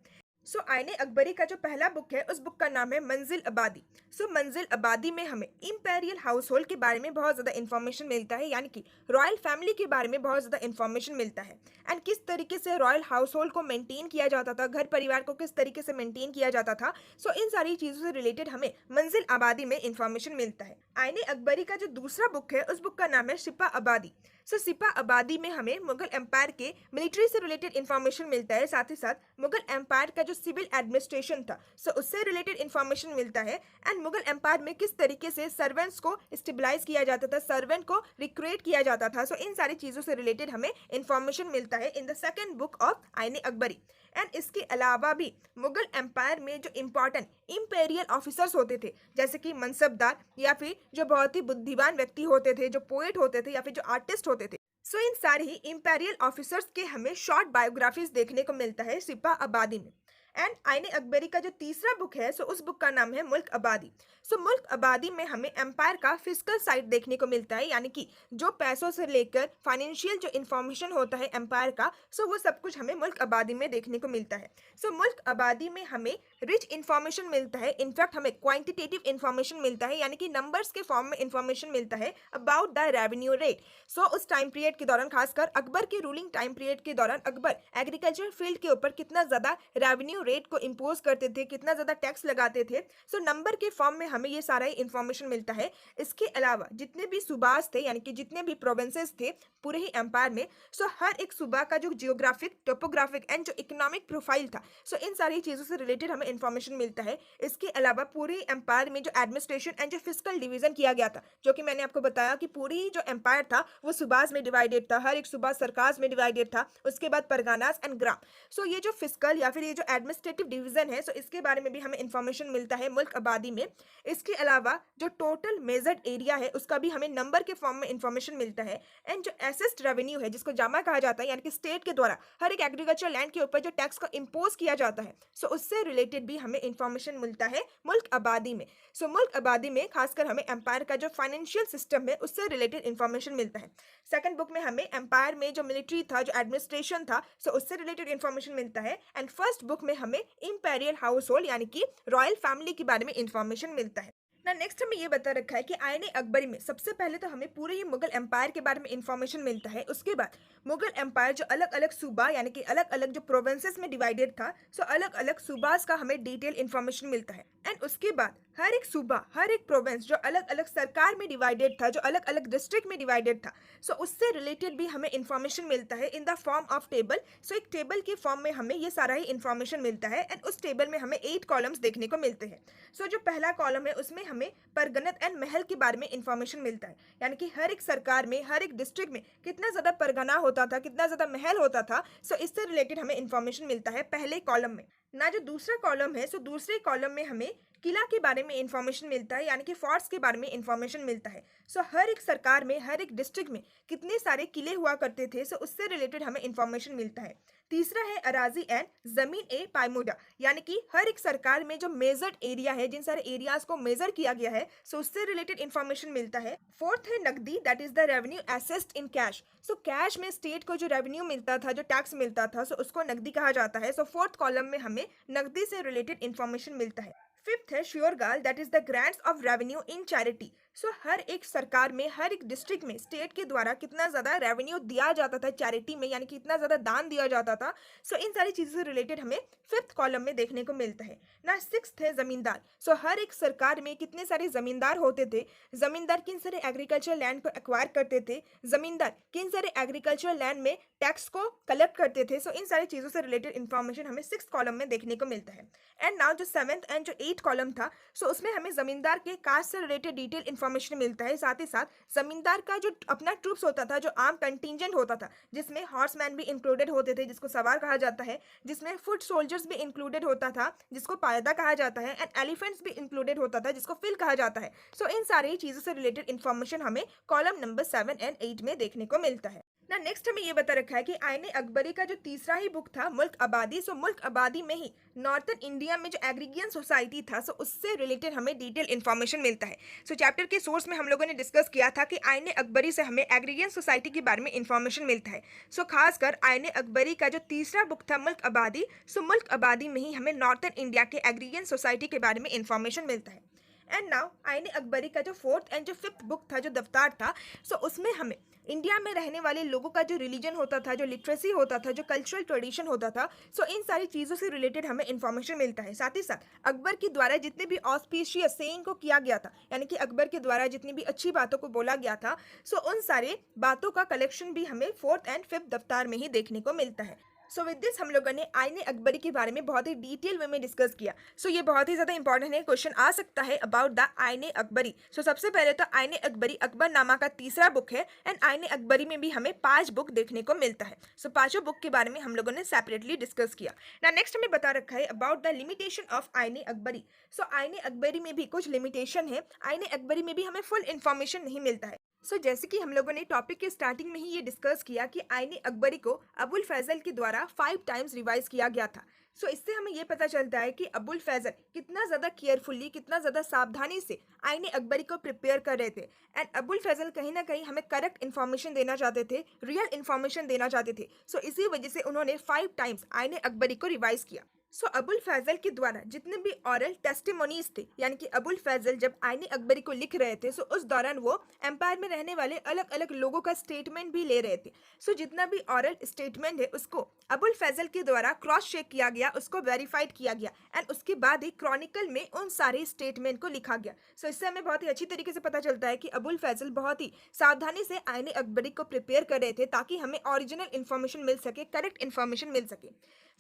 सो आईने अकबरी का जो पहला बुक है उस बुक का नाम है मंजिल आबादी। सो मंजिल आबादी में हमें इंपेरियल हाउस होल्ड के बारे में बहुत ज़्यादा इंफॉर्मेशन मिलता है, यानी कि रॉयल फैमिली के बारे में बहुत ज़्यादा इंफॉर्मेशन मिलता है एंड किस तरीके से रॉयल हाउस होल्ड को मेंटेन किया जाता था, घर परिवार को किस तरीके से मेंटेन किया जाता था। सो इन सारी चीज़ों से रिलेटेड हमें मंजिल आबादी में इंफॉर्मेशन मिलता है। आईने अकबरी का जो दूसरा बुक है उस बुक का नाम है सिपा आबादी। सो सिपा आबादी में हमें मुगल एम्पायर के मिलिट्री से रिलेटेड इंफॉर्मेशन मिलता है, साथ ही साथ मुगल एम्पायर का जो सिविल एडमिनिस्ट्रेशन था, सो उससे रिलेटेड इंफॉर्मेशन मिलता है एंड मुगल एम्पायर में किस तरीके से सर्वेंट्स को स्टेबलाइज किया जाता था, सर्वेंट को रिक्रूट किया जाता था। सो इन सारी चीज़ों से रिलेटेड हमें इंफॉर्मेशन मिलता है in the second book of आईने अकबरी। एंड इसके अलावा भी मुगल एम्पायर में जो इंपॉर्टेंट इंपेरियल ऑफिसर्स होते थे, जैसे कि मनसबदार या फिर जो बहुत ही बुद्धिमान व्यक्ति होते थे, जो पोएट होते थे या फिर जो आर्टिस्ट होते थे, सो इन सारे ही इंपेरियल ऑफिसर्स के हमें शॉर्ट बायोग्राफीज देखने को मिलता है सिपा आबादी में। एंड आईने अकबरी का जो तीसरा बुक है सो उस बुक का नाम है मुल्क आबादी। सो मुल्क आबादी में हमें एम्पायर का फिजिकल साइड देखने को मिलता है, यानी कि जो पैसों से लेकर फाइनेंशियल जो इंफॉर्मेशन होता है एम्पायर का, सो वो सब कुछ हमें मुल्क आबादी में देखने को मिलता है। सो मुल्क आबादी में हमें रिच इंफॉर्मेशन मिलता है, इनफैक्ट हमें क्वांटिटेटिव इंफॉर्मेशन मिलता है, यानी कि नंबर्स के फॉर्म में इंफॉर्मेशन मिलता है अबाउट द रेवेन्यू रेट। सो उस टाइम पीरियड के दौरान, खासकर अकबर के रूलिंग टाइम पीरियड के दौरान, अकबर एग्रीकल्चर फील्ड के ऊपर कितना ज्यादा रेवेन्यू रेट को इम्पोज करते थे, कितना ज्यादा टैक्स लगाते थे। सो नंबर के फॉर्म में हमें ये सारा इंफॉर्मेशन मिलता है। इसके अलावा जितने भी सूबास थे, यानी कि जितने भी प्रोविंसेस थे पूरे ही एम्पायर में, सो हर एक सूबा का जो जियोग्राफिक, टोपोग्राफिक एंड जो इकोनॉमिक प्रोफाइल था, सो इन सारी चीजों से रिलेटेड हमें इंफॉर्मेशन मिलता है। इसके अलावा पूरे एम्पायर में जो एडमिनिस्ट्रेशन एंड जो फिजिकल डिवीजन किया गया था, जो कि मैंने आपको बताया कि पूरी जो एम्पायर था वो सूबास में डिवाइडेड था, हर एक सूबा सरकार्स में डिवाइडेड था, उसके बाद परगानास एंड ग्राम। सो ये जो फिजिकल या फिर ये जो एडमिनिस्ट्रेटिव डिवीजन है, सो इसके बारे में भी हमें इंफॉर्मेशन मिलता है मुल्क आबादी में। इसके अलावा जो टोटल मेजर्ड एरिया है उसका भी हमें नंबर के फॉर्म में इंफॉर्मेशन मिलता है। एंड जो एसेस्ड रेवेन्यू है, जिसको जामा कहा जाता है, यानी कि स्टेट के द्वारा हर एक एग्रीकल्चर लैंड के ऊपर जो टैक्स को इम्पोज किया जाता है, सो उससे रिलेटेड भी हमें इंफॉर्मेशन मिलता है मुल्क आबादी में। सो मुल्क आबादी में खासकर हमें एम्पायर का जो फाइनेंशियल सिस्टम है उससे रिलेटेड इंफॉर्मेशन मिलता है। सेकंड बुक में हमें एम्पायर में जो मिलिट्री था, जो एडमिनिस्ट्रेशन था, सो उससे रिलेटेड इंफॉर्मेशन मिलता है। एंड फर्स्ट बुक में हमें इंपेरियल हाउस होल्ड यानी कि रॉयल फैमिली के बारे में इंफॉर्मेशन मिलता है। ना नेक्स्ट हमें ये बता रखा है कि आईने अकबरी में सबसे पहले तो हमें पूरे ही मुगल एम्पायर के बारे में इंफॉर्मेशन मिलता है। उसके बाद मुगल एम्पायर जो अलग अलग सूबा यानी कि अलग अलग जो प्रोविंसेस में डिवाइडेड था, सो अलग अलग सूबास का हमें डिटेल इंफॉर्मेशन मिलता है। एंड उसके बाद हर एक सूबा, हर एक प्रोविंस जो अलग अलग सरकार में डिवाइडेड था, जो अलग अलग डिस्ट्रिक्ट में डिवाइडेड था, सो उससे रिलेटेड भी हमें इंफॉर्मेशन मिलता है in the form of table. So एक टेबल के फॉर्म में हमें ये सारा ही इंफॉर्मेशन मिलता है। एंड उस टेबल में हमें 8 कॉलम्स देखने को मिलते हैं। सो जो पहला कॉलम है उसमें हमें परगनत एंड महल के बारे में इंफॉर्मेशन मिलता है, यानी कि हर एक सरकार में, हर एक डिस्ट्रिक्ट में कितना ज्यादा परगना होता था, कितना ज्यादा महल होता था। सो इससे रिलेटेड हमें इंफॉर्मेशन मिलता है पहले कॉलम में। ना जो दूसरा कॉलम है, सो दूसरे कॉलम में हमें किला के बारे में इंफॉर्मेशन मिलता है, यानी कि फोर्ट्स के बारे में इंफॉर्मेशन मिलता है। सो हर एक सरकार में, हर एक डिस्ट्रिक्ट में कितने सारे किले हुआ करते थे, सो उससे रिलेटेड हमें इंफॉर्मेशन मिलता है। तीसरा है अराजी एंड जमीन ए पायमुडा, यानी कि हर एक सरकार में जो मेजर्ड एरिया है, जिन सारे एरियाज को मेजर किया गया है, सो उससे रिलेटेड इंफॉर्मेशन मिलता है। फोर्थ है नकदी, that is the revenue assessed in cash. So cash में स्टेट को जो रेवेन्यू मिलता था, जो टैक्स मिलता था, सो उसको नकदी कहा जाता है। सो फोर्थ कॉलम में हमें नकदी से रिलेटेड इंफॉर्मेशन मिलता है। फिफ्थ है श्योरगाल, that is the grants of revenue in charity. So हर एक सरकार में, हर एक डिस्ट्रिक्ट में स्टेट के द्वारा कितना ज्यादा रेवेन्यू दिया जाता था चैरिटी में, यानी कि इतना ज्यादा दान दिया जाता था। सो इन सारी चीजों से रिलेटेड हमें फिफ्थ कॉलम में देखने को मिलता है ना। सिक्स्थ है जमींदार। सो हर एक सरकार में कितने सारे जमींदार होते थे, जमींदार किन सारे एग्रीकल्चर लैंड को एक्वायर करते थे, जमींदार किन सारे एग्रीकल्चर लैंड में टैक्स को कलेक्ट करते थे। सो इन सारी चीजों से रिलेटेड इंफॉर्मेशन हमें सिक्स्थ कॉलम में देखने को मिलता है। एंड नाउ जो सेवेंथ एंड जो 8th कॉलम था, सो उसमें हमें जमींदार के कास्ट से रिलेटेड डिटेल इंफॉर्मेशन मिलता है। साथ ही साथ जमींदार का जो अपना ट्रूप्स होता था, जो आर्म कंटिंजेंट होता था, जिसमें हॉर्समैन भी इंक्लूडेड होते थे, जिसको सवार कहा जाता है, जिसमें फुट सोल्जर्स भी इंक्लूडेड होता था, जिसको पायदा कहा जाता है, एंड एलिफेंट्स भी इंक्लूडेड होता था, जिसको फिल कहा जाता है। सो इन सारी चीजों से रिलेटेड इंफॉर्मेशन हमें कॉलम नंबर 7 एंड 8 में देखने को मिलता है ना। नेक्स्ट हमें ये बता रखा है कि आईने अकबरी का जो तीसरा ही बुक था मुल्क आबादी, सो मुल्क आबादी में ही नॉर्थन इंडिया में जो एग्रीगियन सोसाइटी था, सो उससे रिलेटेड हमें डिटेल इंफॉर्मेशन मिलता है। सो चैप्टर के सोर्स में हम लोगों ने डिस्कस किया था कि आईने अकबरी से हमें एग्रीगियन सोसाइटी के बारे में इंफॉर्मेशन मिलता है। सो खासकर आईने अकबरी का जो तीसरा बुक था मुल्क आबादी, सो मुल्क आबादी में ही हमें नॉर्थन इंडिया के एग्रीगियन सोसाइटी के बारे में इंफॉर्मेशन मिलता है। एंड नाउ आईने अकबरी का जो फोर्थ एंड जो फिफ्थ बुक था, जो दफ्तार था, सो उसमें हमें इंडिया में रहने वाले लोगों का जो रिलीजन होता था, जो लिटरेसी होता था, जो कल्चरल ट्रेडिशन होता था, सो इन सारी चीज़ों से रिलेटेड हमें इंफॉर्मेशन मिलता है। साथ ही साथ अकबर के द्वारा जितने भी ऑस्पिशियस सेइंग को किया गया था, यानी कि अकबर के द्वारा जितनी भी अच्छी बातों को बोला गया था, सो उन सारे बातों का कलेक्शन भी हमें फोर्थ एंड फिफ्थ दफ्तार में ही देखने को मिलता है। सो विद दिस हम लोगों ने आईने अकबरी के बारे में बहुत ही डिटेल वे में डिस्कस किया। सो ये बहुत ही ज़्यादा इंपॉर्टेंट है, क्वेश्चन आ सकता है अबाउट द आईने अकबरी। सो सबसे पहले तो आईने अकबरी अकबरनामा का तीसरा बुक है। एंड आईने अकबरी में भी हमें 5 बुक देखने को मिलता है। सो पांचों बुक के बारे में हम लोगों ने सेपरेटली डिस्कस किया ना। नेक्स्ट हमें बता रखा है अबाउट द लिमिटेशन ऑफ आईने अकबरी। सो आईने अकबरी में भी कुछ लिमिटेशन है। आईने अकबरी में भी हमें फुल इन्फॉर्मेशन नहीं मिलता है। सो जैसे कि हम लोगों ने टॉपिक के स्टार्टिंग में ही ये डिस्कस किया कि आईने अकबरी को अबुल फैजल के द्वारा 5 टाइम्स रिवाइज किया गया था। सो इससे हमें ये पता चलता है कि अबुल फैजल कितना ज़्यादा केयरफुली, कितना ज़्यादा सावधानी से आईन अकबरी को प्रिपेयर कर रहे थे। एंड अबुल फैजल कहीं ना कहीं हमें करेक्ट इन्फॉर्मेशन देना चाहते थे, रियल इन्फॉर्मेशन देना चाहते थे। सो इसी वजह से उन्होंने 5 टाइम्स आईन अकबरी को रिवाइज किया। सो अबुल फैजल के द्वारा जितने भी ऑरल टेस्टिमोनीज थे, यानी कि अबुल फैजल जब आईन अकबरी को लिख रहे थे, सो उस दौरान वो एम्पायर में रहने वाले अलग अलग लोगों का स्टेटमेंट भी ले रहे थे। सो जितना भी ऑरल स्टेटमेंट है उसको अबुल फैजल के द्वारा क्रॉस चेक किया गया, उसको वेरीफाइड किया गया एंड उसके बाद ही क्रॉनिकल में उन सारे स्टेटमेंट को लिखा गया। सो इससे हमें बहुत ही अच्छी तरीके से पता चलता है कि अबुल फैजल बहुत ही सावधानी से आईन अकबरी को प्रिपेयर कर रहे थे ताकि हमें ओरिजिनल इन्फॉर्मेशन मिल सके, करेक्ट इन्फॉर्मेशन मिल सके।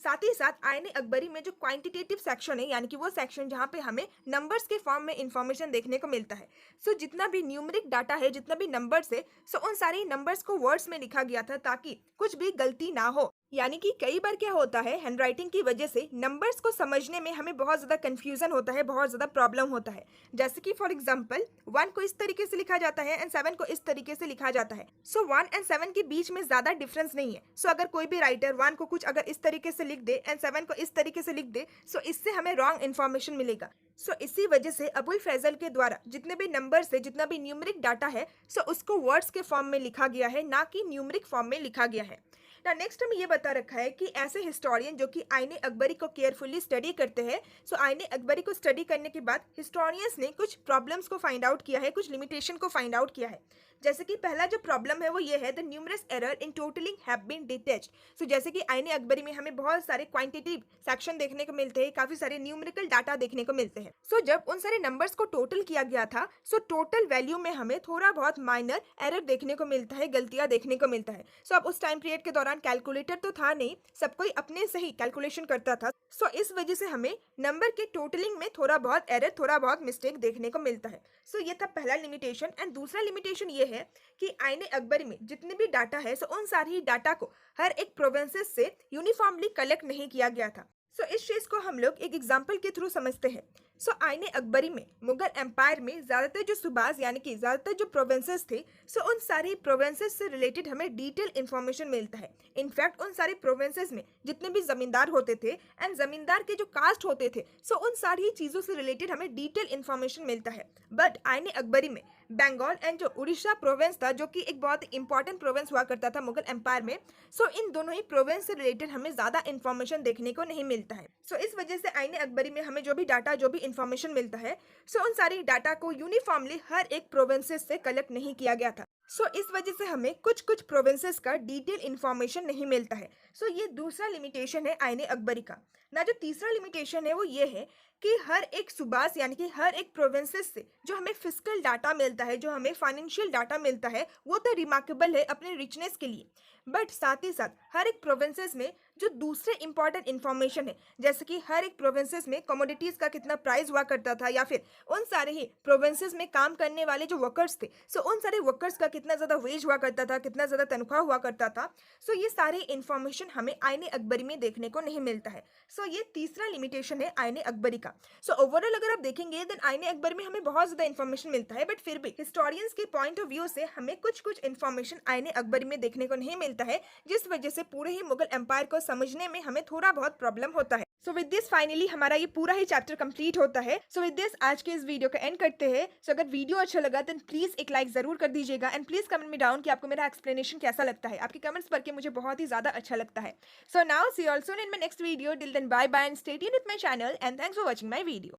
साथ ही साथ आईन अकबरी में जो क्वांटिटेटिव सेक्शन है, यानी कि वो सेक्शन जहाँ पे हमें नंबर्स के फॉर्म में इंफॉर्मेशन देखने को मिलता है। सो जितना भी न्यूमेरिक डाटा है, जितना भी नंबर्स है, सो उन सारे नंबर्स को वर्ड्स में लिखा गया था ताकि कुछ भी गलती ना हो। यानी कि कई बार क्या होता है, हैंडराइटिंग की वजह से नंबर्स को समझने में हमें बहुत ज़्यादा कंफ्यूजन होता है, बहुत ज़्यादा प्रॉब्लम होता है। जैसे कि फॉर एग्जांपल 1 को इस तरीके से लिखा जाता है एंड 7 को इस तरीके से लिखा जाता है। सो 1 एंड 7 के बीच में ज़्यादा डिफरेंस नहीं है। सो अगर कोई भी राइटर 1 को कुछ अगर इस तरीके से लिख दे एंड 7 को इस तरीके से लिख दे, सो इससे हमें रॉन्ग इन्फॉर्मेशन मिलेगा। सो इसी वजह से अबुल फैजल के द्वारा जितने भी नंबर्स है, जितना भी न्यूमेरिक डाटा है, सो उसको वर्ड्स के फॉर्म में लिखा गया है, ना कि न्यूमेरिक फॉर्म में लिखा गया है। नेक्स्ट हमें ये बता रखा है कि ऐसे हिस्टोरियन जो कि आईन अकबरी को केयरफुली स्टडी करते हैं, सो आईन अकबरी को स्टडी करने के बाद हिस्टोरियंस ने कुछ प्रॉब्लम्स को फाइंड आउट किया है, कुछ लिमिटेशन को फाइंड आउट किया है। जैसे कि पहला जो प्रॉब्लम है वो ये है, the numerous error in totalling have been detached. So जैसे कि आईन अकबरी में हमें बहुत सारे क्वांटिटेटिव सेक्शन देखने को मिलते हैं, काफी सारे न्यूमेरिकल डाटा देखने को मिलते हैं। सो जब उन सारे नंबर्स को टोटल किया गया था, सो टोटल वैल्यू में हमें थोड़ा बहुत माइनर एरर देखने को मिलता है, गलतियां देखने को मिलता है। सो अब उस टाइम पीरियड के दौरान कैलकुलेटर तो था नहीं, सब कोई अपने से ही कैलकुलेशन करता था। सो इस वजह से हमें नंबर के टोटलिंग में थोड़ा बहुत एरर, थोड़ा बहुत मिस्टेक देखने को मिलता है। सो ये था पहला लिमिटेशन। एंड दूसरा लिमिटेशन ये है कि आईन अकबरी में जितने भी डाटा है, सो उन सारे ही डाटा को हर एक प्रोविंसेस से यूनिफॉर्मली कलेक्ट नहीं किया गया था। सो इस चीज को हम लोग एक एग्जाम्पल के थ्रू समझते हैं। सो आईन अकबरी में मुगल एम्पायर में ज्यादातर जो सूबाज, यानी कि ज्यादातर जो प्रोविंसेस थे, सो उन सारी प्रोविंसेस से रिलेटेड हमें डिटेल इंफॉर्मेशन मिलता है। इनफैक्ट उन सारे प्रोविंसेस में जितने भी जमींदार होते थे एंड जमींदार के जो कास्ट होते थे, सो उन सारी चीजों से रिलेटेड हमें डिटेल इंफॉर्मेशन मिलता है। बट आईन अकबरी में बंगाल एंड जो उड़ीसा प्रोविंस था, जो कि एक बहुत इंपॉर्टेंट प्रोविंस हुआ करता था मुगल एम्पायर में, सो इन दोनों ही प्रोविंस से रिलेटेड हमें ज्यादा इंफॉर्मेशन देखने को नहीं मिलता है। सो इस वजह से आईन अकबरी में हमें जो भी डाटा, जो भी इंफॉर्मेशन मिलता है, सो उन सारी डाटा को यूनिफॉर्मली हर एक प्रोविंसेस से कलेक्ट नहीं किया गया था। सो इस वजह से हमें कुछ कुछ प्रोविंसेस का डिटेल इंफॉर्मेशन नहीं मिलता है। सो ये दूसरा लिमिटेशन है आईन अकबरी का। ना जो तीसरा लिमिटेशन है वो ये है कि हर एक सूबास, यानी कि हर एक प्रोविंसेस से जो हमें फिजिकल डाटा मिलता है, जो हमें फाइनेंशियल डाटा मिलता है, वो तो रिमार्केबल है अपने रिचनेस के लिए। बट साथ ही साथ हर एक प्रोविंसेस में जो दूसरे इंपॉर्टेंट इन्फॉर्मेशन है, जैसे कि हर एक प्रोविंसेस में कमोडिटीज का कितना प्राइस हुआ करता था, या फिर उन सारे ही प्रोविंसेस में काम करने वाले जो वर्कर्स थे, सो उन सारे वर्कर्स का कितना ज़्यादा वेज हुआ करता था, कितना ज़्यादा तनख्वाह हुआ करता था, सो ये सारे इन्फॉर्मेशन हमें आईन अकबरी में देखने को नहीं मिलता है। सो ये तीसरा लिमिटेशन है आईन अकबरी का। सो ओवरऑल अगर आप देखेंगे देन आईन अकबर में हमें बहुत ज़्यादा इन्फॉर्मेशन मिलता है, बट फिर भी हिस्टोरियंस के पॉइंट ऑफ व्यू से हमें कुछ कुछ इन्फॉर्मेशन आईन अकबरी में देखने को नहीं मिलता है, जिस वजह से पूरे ही मुगल एम्पायर को समझने में हमें थोड़ा बहुत प्रॉब्लम होता है। सो विद दिस फाइनली हमारा ये पूरा ही चैप्टर कंप्लीट होता है। सो विद दिस आज के इस वीडियो का एंड करते हैं। सो अगर वीडियो अच्छा लगा देन प्लीज एक लाइक जरूर कर दीजिएगा एंड प्लीज कमेंट में डाउन कि आपको मेरा एक्सप्लेनेशन कैसा लगता है। आपके कमेंट्स पढ़ के मुझे बहुत ही ज्यादा अच्छा लगता है। So now see you all soon in my next video. Till then bye bye and stay tuned with my channel and thanks for watching my video.